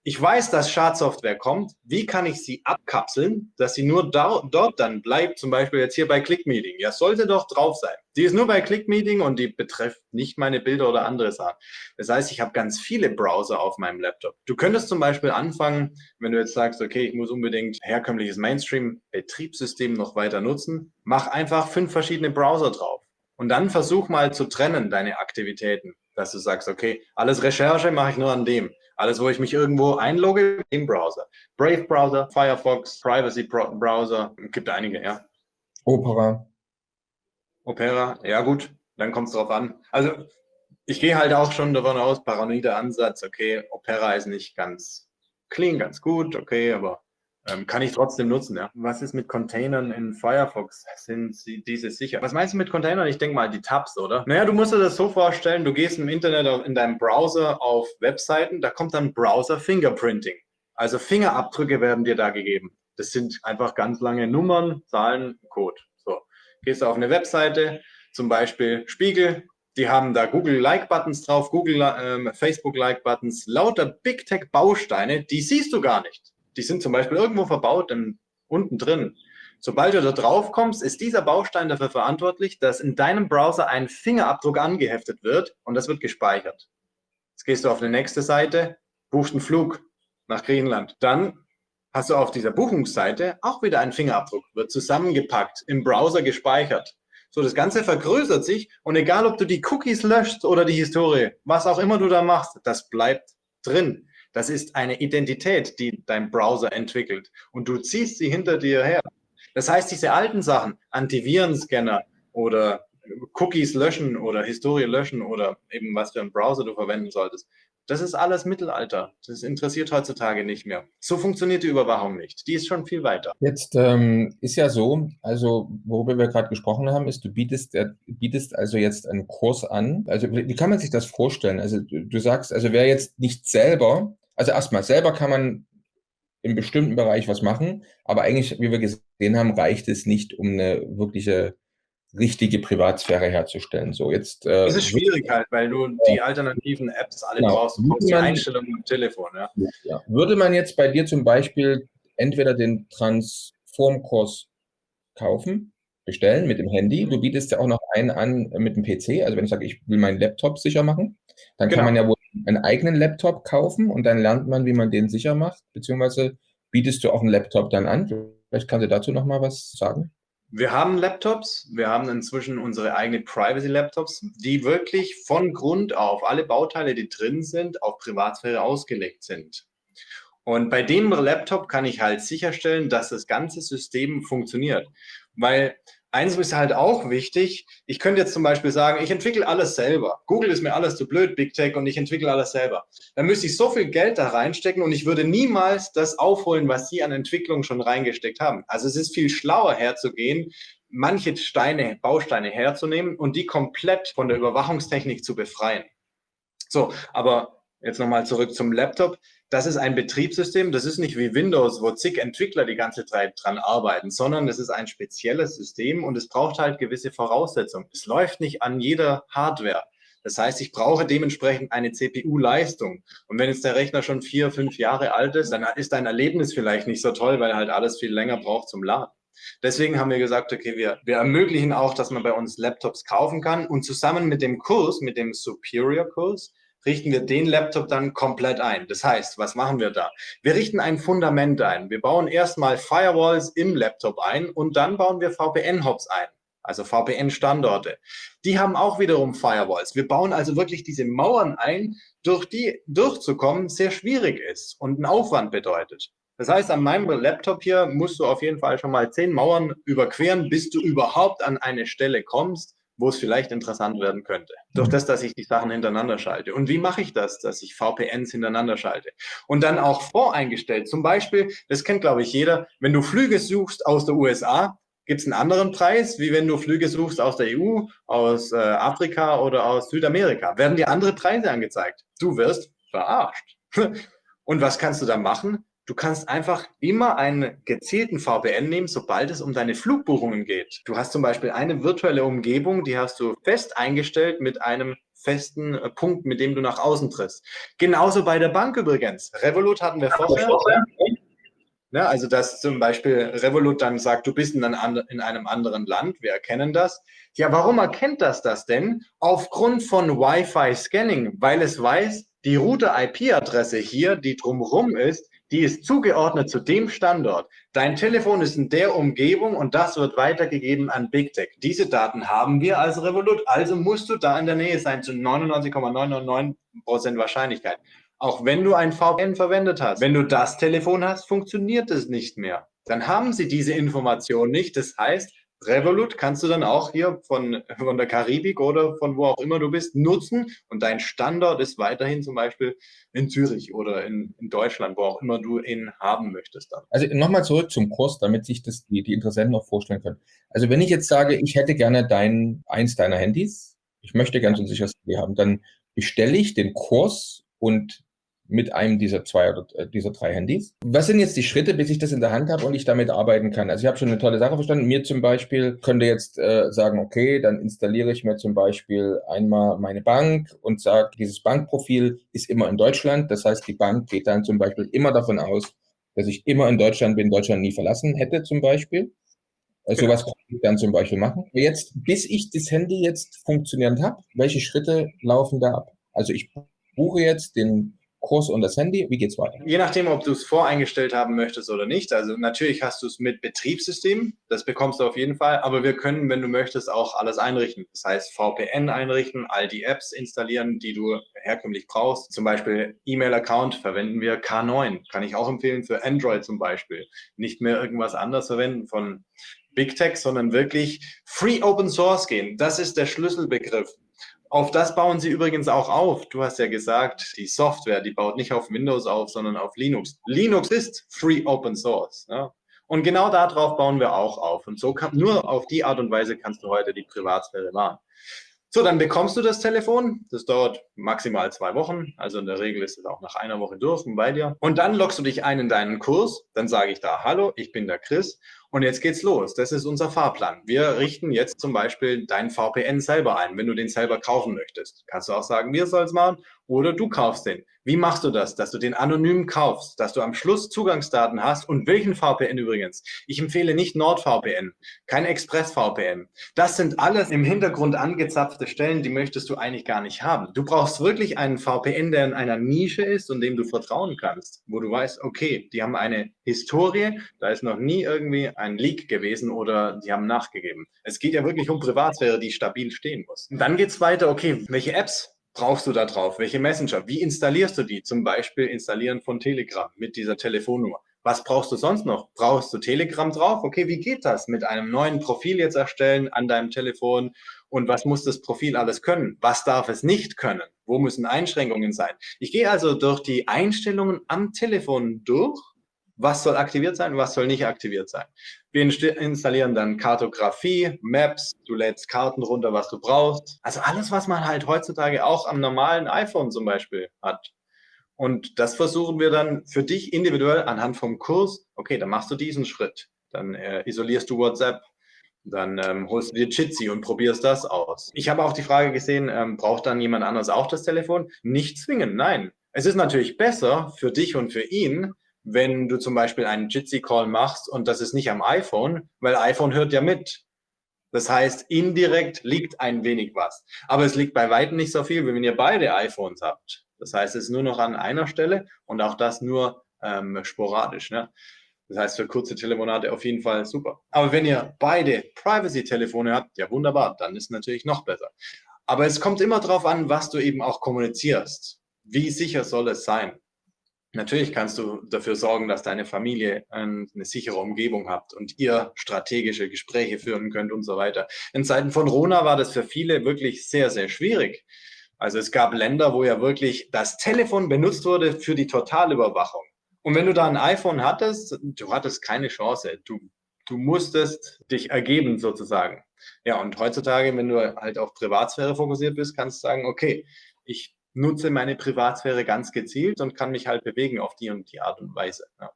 ich weiß, dass Schadsoftware kommt. Wie kann ich sie abkapseln, dass sie nur dort dann bleibt, zum Beispiel jetzt hier bei ClickMeeting. Ja, sollte doch drauf sein. Die ist nur bei ClickMeeting und die betrifft nicht meine Bilder oder andere Sachen. Das heißt, ich habe ganz viele Browser auf meinem Laptop. Du könntest zum Beispiel anfangen, wenn du jetzt sagst, okay, ich muss unbedingt herkömmliches Mainstream-Betriebssystem noch weiter nutzen, mach einfach 5 verschiedene Browser drauf. Und dann versuch mal zu trennen deine Aktivitäten, dass du sagst, okay, alles Recherche mache ich nur an dem. Alles, wo ich mich irgendwo einlogge, im Browser. Brave Browser, Firefox, Privacy Browser, gibt einige, ja. Opera, ja gut, dann kommt es drauf an. Also ich gehe halt auch schon davon aus, paranoider Ansatz, okay, Opera ist nicht ganz clean, ganz gut, okay, aber kann ich trotzdem nutzen, ja. Was ist mit Containern in Firefox? Sind diese sicher? Was meinst du mit Containern? Ich denke mal die Tabs, oder? Naja, du musst dir das so vorstellen, du gehst im Internet in deinem Browser auf Webseiten, da kommt dann Browser Fingerprinting. Also Fingerabdrücke werden dir da gegeben. Das sind einfach ganz lange Nummern, Zahlen, Code. So, gehst du auf eine Webseite, zum Beispiel Spiegel, die haben da Google-Like-Buttons drauf, Facebook-Like-Buttons, lauter Big-Tech-Bausteine, die siehst du gar nicht. Die sind zum Beispiel irgendwo verbaut unten drin. Sobald du da drauf kommst, ist dieser Baustein dafür verantwortlich, dass in deinem Browser ein Fingerabdruck angeheftet wird und das wird gespeichert. Jetzt gehst du auf eine nächste Seite, buchst einen Flug nach Griechenland. Dann hast du auf dieser Buchungsseite auch wieder einen Fingerabdruck, wird zusammengepackt, im Browser gespeichert. So, das Ganze vergrößert sich und egal, ob du die Cookies löscht oder die Historie, was auch immer du da machst, das bleibt drin. Das ist eine Identität, die dein Browser entwickelt und du ziehst sie hinter dir her. Das heißt, diese alten Sachen, Antivirenscanner oder Cookies löschen oder Historie löschen oder eben was für einen Browser du verwenden solltest, das ist alles Mittelalter. Das interessiert heutzutage nicht mehr. So funktioniert die Überwachung nicht. Die ist schon viel weiter. Jetzt ist ja so, also worüber wir gerade gesprochen haben, ist, du bietest also jetzt einen Kurs an. Also wie kann man sich das vorstellen? Also du sagst, also wer jetzt nicht selber, also erstmal selber kann man im bestimmten Bereich was machen, aber eigentlich, wie wir gesehen haben, reicht es nicht, um eine wirkliche richtige Privatsphäre herzustellen. So, jetzt, das ist schwierig halt, weil du die alternativen Apps alle brauchst. Du brauchst die Einstellungen im Telefon. Ja. Ja. Würde man jetzt bei dir zum Beispiel entweder den Transform-Kurs bestellen mit dem Handy, du bietest ja auch noch einen an mit dem PC, also wenn ich sage, ich will meinen Laptop sicher machen, dann kann man ja wohl einen eigenen Laptop kaufen und dann lernt man, wie man den sicher macht, beziehungsweise bietest du auch einen Laptop dann an. Vielleicht kannst du dazu noch mal was sagen. Wir haben Laptops, wir haben inzwischen unsere eigenen Privacy-Laptops, die wirklich von Grund auf, alle Bauteile, die drin sind, auf Privatsphäre ausgelegt sind. Und bei dem Laptop kann ich halt sicherstellen, dass das ganze System funktioniert. Weil eins ist halt auch wichtig, ich könnte jetzt zum Beispiel sagen, ich entwickle alles selber. Google ist mir alles zu blöd, Big Tech, und ich entwickle alles selber. Dann müsste ich so viel Geld da reinstecken und ich würde niemals das aufholen, was Sie an Entwicklung schon reingesteckt haben. Also es ist viel schlauer herzugehen, manche Bausteine herzunehmen und die komplett von der Überwachungstechnik zu befreien. So, aber jetzt nochmal zurück zum Laptop. Das ist ein Betriebssystem, das ist nicht wie Windows, wo zig Entwickler die ganze Zeit dran arbeiten, sondern das ist ein spezielles System und es braucht halt gewisse Voraussetzungen. Es läuft nicht an jeder Hardware. Das heißt, ich brauche dementsprechend eine CPU-Leistung. Und wenn jetzt der Rechner schon 4, 5 Jahre alt ist, dann ist dein Erlebnis vielleicht nicht so toll, weil halt alles viel länger braucht zum Laden. Deswegen haben wir gesagt, okay, wir ermöglichen auch, dass man bei uns Laptops kaufen kann und zusammen mit dem Kurs, mit dem Superior-Kurs, richten wir den Laptop dann komplett ein. Das heißt, was machen wir da? Wir richten ein Fundament ein. Wir bauen erstmal Firewalls im Laptop ein und dann bauen wir VPN-Hubs ein, also VPN-Standorte. Die haben auch wiederum Firewalls. Wir bauen also wirklich diese Mauern ein, durch die durchzukommen sehr schwierig ist und einen Aufwand bedeutet. Das heißt, an meinem Laptop hier musst du auf jeden Fall schon mal 10 Mauern überqueren, bis du überhaupt an eine Stelle kommst, wo es vielleicht interessant werden könnte. Durch das, dass ich die Sachen hintereinander schalte. Und wie mache ich das, dass ich VPNs hintereinander schalte? Und dann auch voreingestellt. Zum Beispiel, das kennt, glaube ich, jeder, wenn du Flüge suchst aus der USA, gibt es einen anderen Preis, wie wenn du Flüge suchst aus der EU, aus Afrika oder aus Südamerika. Werden dir andere Preise angezeigt. Du wirst verarscht. Und was kannst du da machen? Du kannst einfach immer einen gezielten VPN nehmen, sobald es um deine Flugbuchungen geht. Du hast zum Beispiel eine virtuelle Umgebung, die hast du fest eingestellt mit einem festen Punkt, mit dem du nach außen trittst. Genauso bei der Bank übrigens. Revolut hatten wir vorher. Ja, also dass zum Beispiel Revolut dann sagt, du bist in einem anderen Land, wir erkennen das. Ja, warum erkennt das denn? Aufgrund von Wi-Fi-Scanning, weil es weiß, die Router-IP-Adresse hier, die drumherum ist, die ist zugeordnet zu dem Standort. Dein Telefon ist in der Umgebung und das wird weitergegeben an Big Tech. Diese Daten haben wir als Revolut, also musst du da in der Nähe sein zu 99,999% Wahrscheinlichkeit. Auch wenn du ein VPN verwendet hast. Wenn du das Telefon hast, funktioniert es nicht mehr. Dann haben sie diese Information nicht. Das heißt, Revolut kannst du dann auch hier von der Karibik oder von wo auch immer du bist nutzen und dein Standort ist weiterhin zum Beispiel in Zürich oder in Deutschland, wo auch immer du ihn haben möchtest dann. Also nochmal zurück zum Kurs, damit sich das die Interessenten noch vorstellen können. Also wenn ich jetzt sage, ich hätte gerne eins deiner Handys, ich möchte gerne so ein sicheres Handy haben, dann bestelle ich den Kurs und mit einem dieser 2 oder dieser 3 Handys. Was sind jetzt die Schritte, bis ich das in der Hand habe und ich damit arbeiten kann? Also ich habe schon eine tolle Sache verstanden. Mir zum Beispiel könnte jetzt sagen, okay, dann installiere ich mir zum Beispiel einmal meine Bank und sage, dieses Bankprofil ist immer in Deutschland. Das heißt, die Bank geht dann zum Beispiel immer davon aus, dass ich immer in Deutschland bin, Deutschland nie verlassen hätte zum Beispiel. Sowas kann ich dann zum Beispiel machen. Jetzt, bis ich das Handy jetzt funktionierend habe, welche Schritte laufen da ab? Also ich buche jetzt den Kurs und das Handy, wie geht's weiter? Je nachdem, ob du es voreingestellt haben möchtest oder nicht. Also natürlich hast du es mit Betriebssystem, das bekommst du auf jeden Fall, aber wir können, wenn du möchtest, auch alles einrichten. Das heißt VPN einrichten, all die Apps installieren, die du herkömmlich brauchst. Zum Beispiel E-Mail-Account verwenden wir K9, kann ich auch empfehlen für Android zum Beispiel. Nicht mehr irgendwas anderes verwenden von Big Tech, sondern wirklich Free Open Source gehen. Das ist der Schlüsselbegriff. Auf das bauen sie übrigens auch auf. Du hast ja gesagt, die Software, die baut nicht auf Windows auf, sondern auf Linux. Linux ist Free Open Source. Ja? Und genau darauf bauen wir auch auf. Und so nur auf die Art und Weise kannst du heute die Privatsphäre wahren. So, dann bekommst du das Telefon. Das dauert maximal 2 Wochen. Also in der Regel ist es auch nach 1 Woche durch und bei dir. Und dann loggst du dich ein in deinen Kurs. Dann sage ich da, hallo, ich bin der Chris. Und jetzt geht's los. Das ist unser Fahrplan. Wir richten jetzt zum Beispiel deinen VPN selber ein, wenn du den selber kaufen möchtest. Kannst du auch sagen, wir sollen es machen oder du kaufst den. Wie machst du das? Dass du den anonym kaufst, dass du am Schluss Zugangsdaten hast und welchen VPN übrigens? Ich empfehle nicht NordVPN, kein ExpressVPN. Das sind alles im Hintergrund angezapfte Stellen, die möchtest du eigentlich gar nicht haben. Du brauchst wirklich einen VPN, der in einer Nische ist und dem du vertrauen kannst, wo du weißt, okay, die haben eine Historie, da ist noch nie irgendwie ein Leak gewesen oder die haben nachgegeben. Es geht ja wirklich um Privatsphäre, die stabil stehen muss. Und dann geht's weiter, okay, welche Apps brauchst du da drauf? Welche Messenger? Wie installierst du die? Zum Beispiel installieren von Telegram mit dieser Telefonnummer. Was brauchst du sonst noch? Brauchst du Telegram drauf? Okay, wie geht das? Mit einem neuen Profil jetzt erstellen an deinem Telefon? Und was muss das Profil alles können? Was darf es nicht können? Wo müssen Einschränkungen sein? Ich gehe also durch die Einstellungen am Telefon durch. Was soll aktiviert sein, was soll nicht aktiviert sein? Wir installieren dann Kartografie, Maps, du lädst Karten runter, was du brauchst. Also alles, was man halt heutzutage auch am normalen iPhone zum Beispiel hat. Und das versuchen wir dann für dich individuell anhand vom Kurs. Okay, dann machst du diesen Schritt. Dann isolierst du WhatsApp. Dann holst du dir Jitsi und probierst das aus. Ich habe auch die Frage gesehen, braucht dann jemand anderes auch das Telefon? Nicht zwingend, nein. Es ist natürlich besser für dich und für ihn, wenn du zum Beispiel einen Jitsi-Call machst und das ist nicht am iPhone, weil iPhone hört ja mit. Das heißt, indirekt liegt ein wenig was. Aber es liegt bei weitem nicht so viel, wie wenn ihr beide iPhones habt. Das heißt, es ist nur noch an einer Stelle und auch das nur sporadisch. Ne? Das heißt, für kurze Telefonate auf jeden Fall super. Aber wenn ihr beide Privacy-Telefone habt, ja wunderbar, dann ist es natürlich noch besser. Aber es kommt immer darauf an, was du eben auch kommunizierst. Wie sicher soll es sein? Natürlich kannst du dafür sorgen, dass deine Familie eine sichere Umgebung habt und ihr strategische Gespräche führen könnt und so weiter. In Zeiten von Corona war das für viele wirklich sehr, sehr schwierig. Also es gab Länder, wo ja wirklich das Telefon benutzt wurde für die Totalüberwachung. Und wenn du da ein iPhone hattest, du hattest keine Chance. Du musstest dich ergeben sozusagen. Ja, und heutzutage, wenn du halt auf Privatsphäre fokussiert bist, kannst du sagen, okay, ich nutze meine Privatsphäre ganz gezielt und kann mich halt bewegen auf die und die Art und Weise. Ja.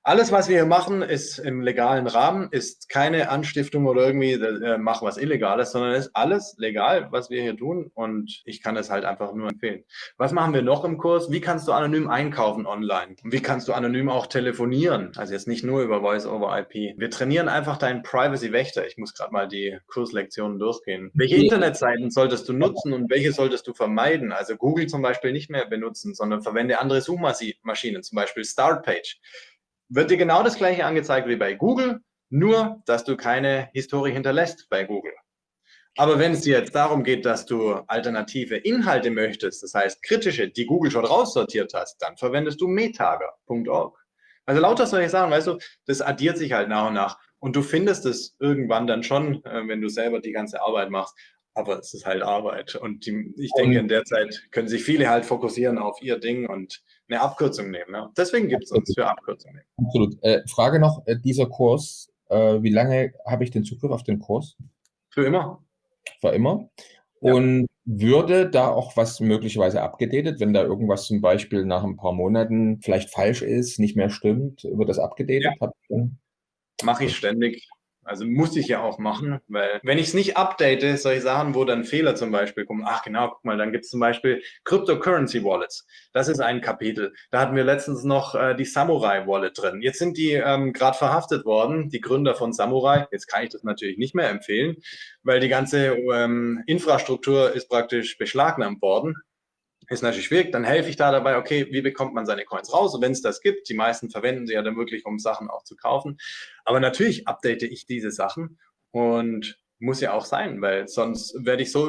Alles, was wir hier machen, ist im legalen Rahmen, ist keine Anstiftung oder irgendwie mach was Illegales, sondern ist alles legal, was wir hier tun und ich kann es halt einfach nur empfehlen. Was machen wir noch im Kurs? Wie kannst du anonym einkaufen online? Wie kannst du anonym auch telefonieren? Also jetzt nicht nur über Voice-over-IP. Wir trainieren einfach deinen Privacy-Wächter. Ich muss gerade mal die Kurslektionen durchgehen. Welche Internetseiten solltest du nutzen und welche solltest du vermeiden? Also Google zum Beispiel nicht mehr benutzen, sondern verwende andere Suchmaschinen, zum Beispiel Startpage. Wird dir genau das gleiche angezeigt wie bei Google, nur dass du keine Historie hinterlässt bei Google. Aber wenn es dir jetzt darum geht, dass du alternative Inhalte möchtest, das heißt kritische, die Google schon raussortiert hast, dann verwendest du metager.org. Also lauter solche Sachen, weißt du, das addiert sich halt nach und nach. Und du findest es irgendwann dann schon, wenn du selber die ganze Arbeit machst. Aber es ist halt Arbeit. Und ich denke, in der Zeit können sich viele halt fokussieren auf ihr Ding und eine Abkürzung nehmen. Ne? Deswegen gibt es uns für Abkürzungen. Absolut. Frage noch, dieser Kurs, wie lange habe ich den Zugriff auf den Kurs? Für immer. Für immer. Ja. Und würde da auch was möglicherweise abgedatet, wenn da irgendwas zum Beispiel nach ein paar Monaten vielleicht falsch ist, nicht mehr stimmt, wird das abgedatet? Ja. Mache ich ständig. Also muss ich ja auch machen, weil wenn ich es nicht update, solche Sachen, wo dann Fehler zum Beispiel kommen, ach genau, guck mal, dann gibt es zum Beispiel Cryptocurrency Wallets. Das ist ein Kapitel. Da hatten wir letztens noch die Samurai Wallet drin. Jetzt sind die gerade verhaftet worden, die Gründer von Samurai. Jetzt kann ich das natürlich nicht mehr empfehlen, weil die ganze Infrastruktur ist praktisch beschlagnahmt worden. Ist natürlich schwierig, dann helfe ich da dabei, okay, wie bekommt man seine Coins raus? Und wenn es das gibt, die meisten verwenden sie ja dann wirklich, um Sachen auch zu kaufen. Aber natürlich update ich diese Sachen und muss ja auch sein, weil sonst werde ich so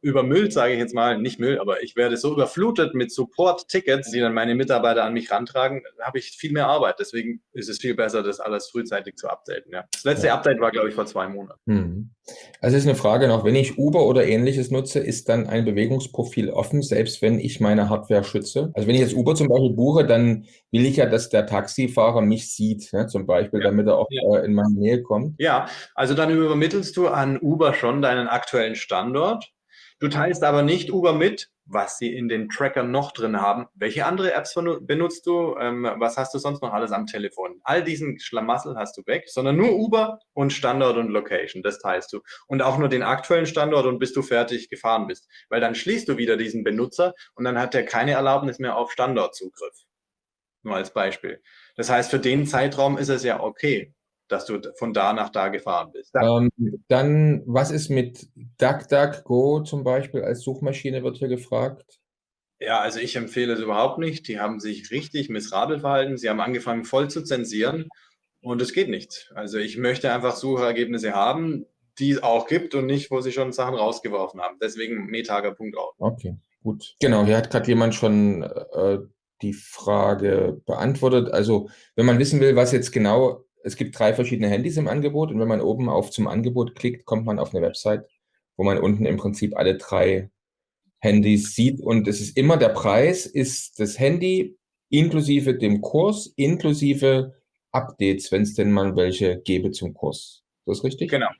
übermüllt, sage ich jetzt mal, nicht Müll, aber ich werde so überflutet mit Support-Tickets, die dann meine Mitarbeiter an mich rantragen, da habe ich viel mehr Arbeit. Deswegen ist es viel besser, das alles frühzeitig zu updaten. Ja. Das letzte Update war, glaube ich, vor 2 Monaten. Also ist eine Frage noch, wenn ich Uber oder Ähnliches nutze, ist dann ein Bewegungsprofil offen, selbst wenn ich meine Hardware schütze? Also wenn ich jetzt Uber zum Beispiel buche, dann will ich ja, dass der Taxifahrer mich sieht, ne, zum Beispiel, damit er auch in meine Nähe kommt. Ja, also dann übermittelst du an Uber schon deinen aktuellen Standort. Du teilst aber nicht Uber mit, was sie in den Trackern noch drin haben. Welche andere Apps benutzt du? Was hast du sonst noch alles am Telefon? All diesen Schlamassel hast du weg, sondern nur Uber und Standort und Location, das teilst du. Und auch nur den aktuellen Standort und bis du fertig gefahren bist. Weil dann schließt du wieder diesen Benutzer und dann hat er keine Erlaubnis mehr auf Standortzugriff. Nur als Beispiel. Das heißt, für den Zeitraum ist es ja okay, dass du von da nach da gefahren bist. Dann, was ist mit DuckDuckGo zum Beispiel als Suchmaschine, wird hier gefragt? Ja, also ich empfehle es überhaupt nicht. Die haben sich richtig miserabel verhalten. Sie haben angefangen voll zu zensieren und es geht nicht. Also ich möchte einfach Suchergebnisse haben, die es auch gibt und nicht, wo sie schon Sachen rausgeworfen haben. Deswegen metager.org. Okay, gut. Genau, hier hat gerade jemand schon die Frage beantwortet. Also wenn man wissen will, was jetzt genau, es gibt 3 verschiedene Handys im Angebot und wenn man oben auf zum Angebot klickt, kommt man auf eine Website, wo man unten im Prinzip alle 3 Handys sieht und es ist immer der Preis, ist das Handy inklusive dem Kurs, inklusive Updates, wenn es denn mal welche gäbe zum Kurs. Das ist richtig? Genau,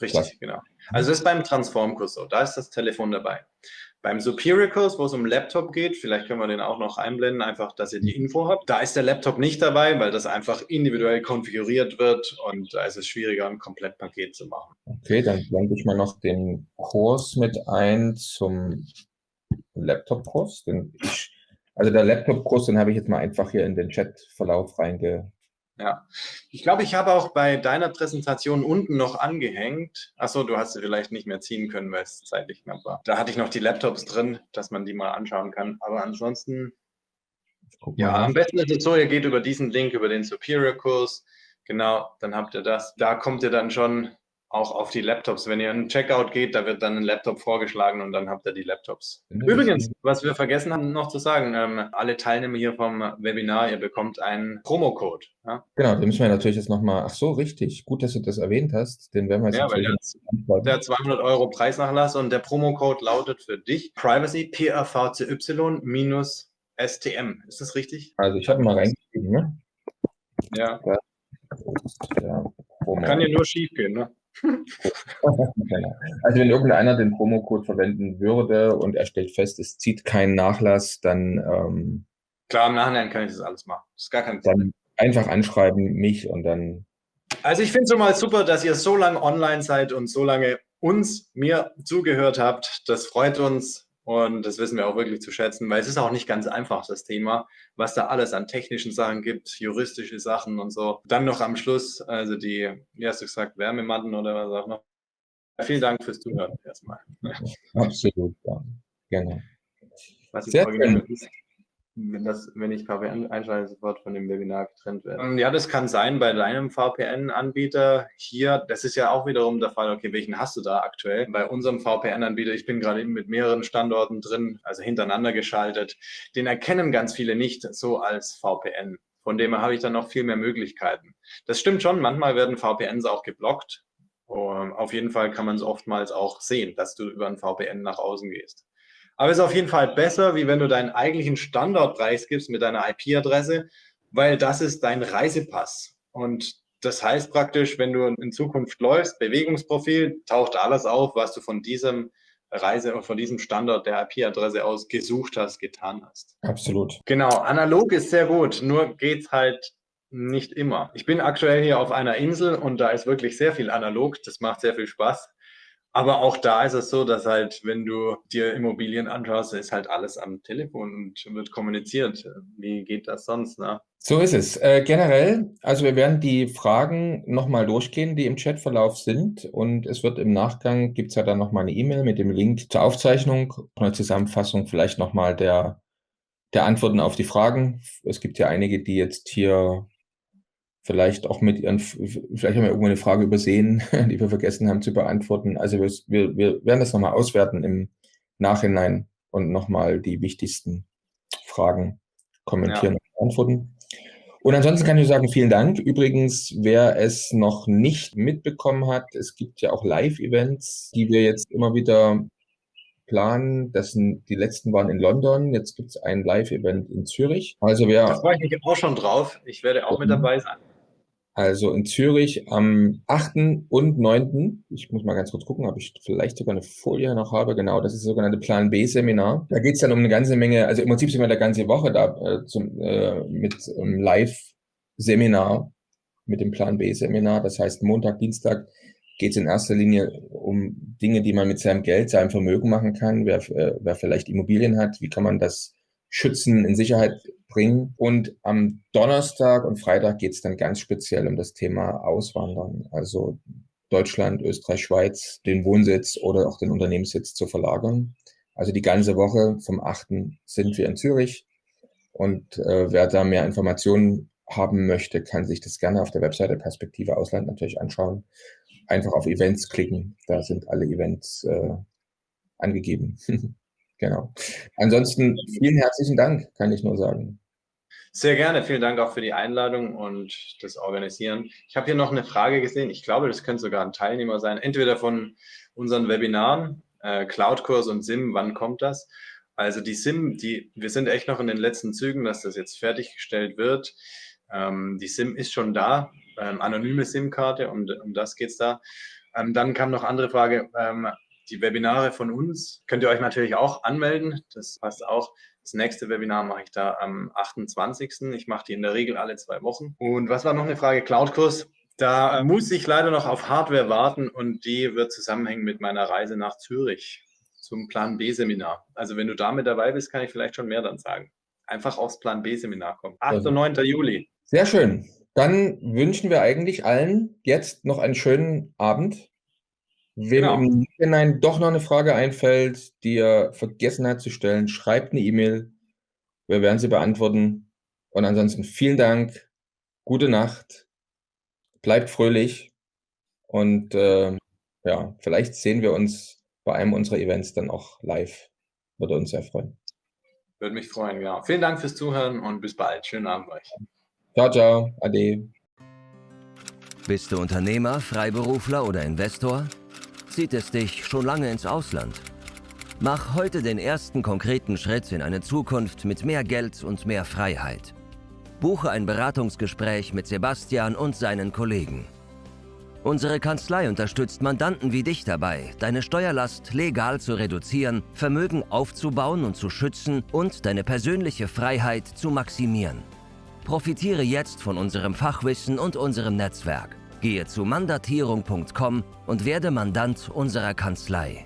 richtig, Klasse. Genau. Also das ist beim Transform-Kurs so, da ist das Telefon dabei. Beim Superior-Kurs, wo es um Laptop geht, vielleicht können wir den auch noch einblenden, einfach, dass ihr die Info habt. Da ist der Laptop nicht dabei, weil das einfach individuell konfiguriert wird und da ist es schwieriger, ein Komplettpaket zu machen. Okay, dann blende ich mal noch den Kurs mit ein zum Laptop-Kurs. Also der Laptop-Kurs, den habe ich jetzt mal einfach hier in den Chatverlauf reinge... Ja, ich glaube, ich habe auch bei deiner Präsentation unten noch angehängt. Achso, du hast sie vielleicht nicht mehr ziehen können, weil es zeitlich knapp war. Da hatte ich noch die Laptops drin, dass man die mal anschauen kann. Aber ansonsten, ja, am besten ist es so, ihr geht über diesen Link, über den Superior-Kurs. Genau, dann habt ihr das. Da kommt ihr dann schon auch auf die Laptops. Wenn ihr in den Checkout geht, da wird dann ein Laptop vorgeschlagen und dann habt ihr die Laptops. Übrigens, was wir vergessen haben noch zu sagen, alle Teilnehmer hier vom Webinar, ihr bekommt einen Promocode. Ja? Genau, den müssen wir natürlich jetzt nochmal, ach so, richtig, gut, dass du das erwähnt hast, den werden wir jetzt natürlich der 200 € Preisnachlass und der Promocode lautet für dich Privacy PRVCY minus STM. Ist das richtig? Also ich habe mal reingeschrieben, ne? Ja. Ja, kann ja nur schief gehen, ne? Genau. Also wenn irgendeiner den Promocode verwenden würde und er stellt fest, es zieht keinen Nachlass, dann klar, im Nachhinein kann ich das alles machen. Das ist gar kein Problem. Dann einfach anschreiben, mich und dann... Also ich finde es schon mal super, dass ihr so lange online seid und so lange mir zugehört habt. Das freut uns und das wissen wir auch wirklich zu schätzen, weil es ist auch nicht ganz einfach, das Thema, was da alles an technischen Sachen gibt, juristische Sachen und so. Dann noch am Schluss, also wie hast du gesagt, Wärmematten oder was auch noch. Vielen Dank fürs Zuhören erstmal. Absolut, ja. Gerne. Was ist originell ist, wenn ich VPN einschalte, sofort von dem Webinar getrennt werden. Ja, das kann sein bei deinem VPN-Anbieter hier. Das ist ja auch wiederum der Fall, okay, welchen hast du da aktuell? Bei unserem VPN-Anbieter, ich bin gerade eben mit mehreren Standorten drin, also hintereinander geschaltet. Den erkennen ganz viele nicht so als VPN. Von dem her habe ich dann noch viel mehr Möglichkeiten. Das stimmt schon, manchmal werden VPNs auch geblockt. Auf jeden Fall kann man es oftmals auch sehen, dass du über ein VPN nach außen gehst. Aber es ist auf jeden Fall besser, wie wenn du deinen eigentlichen Standort preisgibst mit deiner IP-Adresse, weil das ist dein Reisepass. Und das heißt praktisch, wenn du in Zukunft läufst, Bewegungsprofil, taucht alles auf, was du von diesem von diesem Standort der IP-Adresse aus gesucht hast, getan hast. Absolut. Genau, analog ist sehr gut, nur geht's halt nicht immer. Ich bin aktuell hier auf einer Insel und da ist wirklich sehr viel analog, das macht sehr viel Spaß. Aber auch da ist es so, dass halt, wenn du dir Immobilien anschaust, ist halt alles am Telefon und wird kommuniziert. Wie geht das sonst? Ne? So ist es. Generell, also wir werden die Fragen nochmal durchgehen, die im Chatverlauf sind. Und es wird im Nachgang, gibt es ja dann nochmal eine E-Mail mit dem Link zur Aufzeichnung und eine Zusammenfassung vielleicht nochmal der Antworten auf die Fragen. Es gibt ja einige, die jetzt hier vielleicht auch vielleicht haben wir irgendwo eine Frage übersehen, die wir vergessen haben zu beantworten. Also wir werden das nochmal auswerten im Nachhinein und nochmal die wichtigsten Fragen kommentieren und beantworten. Und ansonsten kann ich sagen, vielen Dank. Übrigens, wer es noch nicht mitbekommen hat, es gibt ja auch Live-Events, die wir jetzt immer wieder planen. Die letzten waren in London, jetzt gibt es ein Live-Event in Zürich. Also da freue ich mich auch schon drauf. Ich werde auch mit dabei sein. Also in Zürich am 8. und 9. Ich muss mal ganz kurz gucken, ob ich vielleicht sogar eine Folie noch habe. Genau, das ist das sogenannte Plan B-Seminar. Da geht es dann um eine ganze Menge, also im Prinzip sind wir da ganze Woche da mit Live-Seminar, mit dem Plan B-Seminar. Das heißt, Montag, Dienstag geht es in erster Linie um Dinge, die man mit seinem Geld, seinem Vermögen machen kann. Wer vielleicht Immobilien hat, wie kann man das schützen, in Sicherheit bringen. Und am Donnerstag und Freitag geht es dann ganz speziell um das Thema Auswandern. Also Deutschland, Österreich, Schweiz, den Wohnsitz oder auch den Unternehmenssitz zu verlagern. Also die ganze Woche vom 8. sind wir in Zürich. Und wer da mehr Informationen haben möchte, kann sich das gerne auf der Webseite Perspektive Ausland natürlich anschauen. Einfach auf Events klicken. Da sind alle Events angegeben. Genau. Ansonsten vielen herzlichen Dank, kann ich nur sagen. Sehr gerne. Vielen Dank auch für die Einladung und das Organisieren. Ich habe hier noch eine Frage gesehen. Ich glaube, das könnte sogar ein Teilnehmer sein. Entweder von unseren Webinaren, Cloud-Kurs und SIM. Wann kommt das? Also die SIM, wir sind echt noch in den letzten Zügen, dass das jetzt fertiggestellt wird. Die SIM ist schon da. Anonyme SIM-Karte, um das geht es da. Dann kam noch andere Frage, die Webinare von uns könnt ihr euch natürlich auch anmelden, das passt auch. Das nächste Webinar mache ich da am 28. Ich mache die in der Regel alle 2 Wochen. Und was war noch eine Frage? Cloud-Kurs. Da muss ich leider noch auf Hardware warten und die wird zusammenhängen mit meiner Reise nach Zürich zum Plan B-Seminar. Also wenn du damit dabei bist, kann ich vielleicht schon mehr dann sagen. Einfach aufs Plan B-Seminar kommen. 8. und 9. Juli. Sehr schön. Dann wünschen wir eigentlich allen jetzt noch einen schönen Abend. Wem im Nachhinein doch noch eine Frage einfällt, die ihr vergessen habt zu stellen, schreibt eine E-Mail. Wir werden sie beantworten. Und ansonsten vielen Dank. Gute Nacht. Bleibt fröhlich. Und ja, vielleicht sehen wir uns bei einem unserer Events dann auch live. Würde uns sehr freuen. Würde mich freuen, ja. Vielen Dank fürs Zuhören und bis bald. Schönen Abend euch. Ciao, ciao. Ade. Bist du Unternehmer, Freiberufler oder Investor? Zieht es dich schon lange ins Ausland? Mach heute den ersten konkreten Schritt in eine Zukunft mit mehr Geld und mehr Freiheit. Buche ein Beratungsgespräch mit Sebastian und seinen Kollegen. Unsere Kanzlei unterstützt Mandanten wie dich dabei, deine Steuerlast legal zu reduzieren, Vermögen aufzubauen und zu schützen und deine persönliche Freiheit zu maximieren. Profitiere jetzt von unserem Fachwissen und unserem Netzwerk. Gehe zu mandatierung.com und werde Mandant unserer Kanzlei.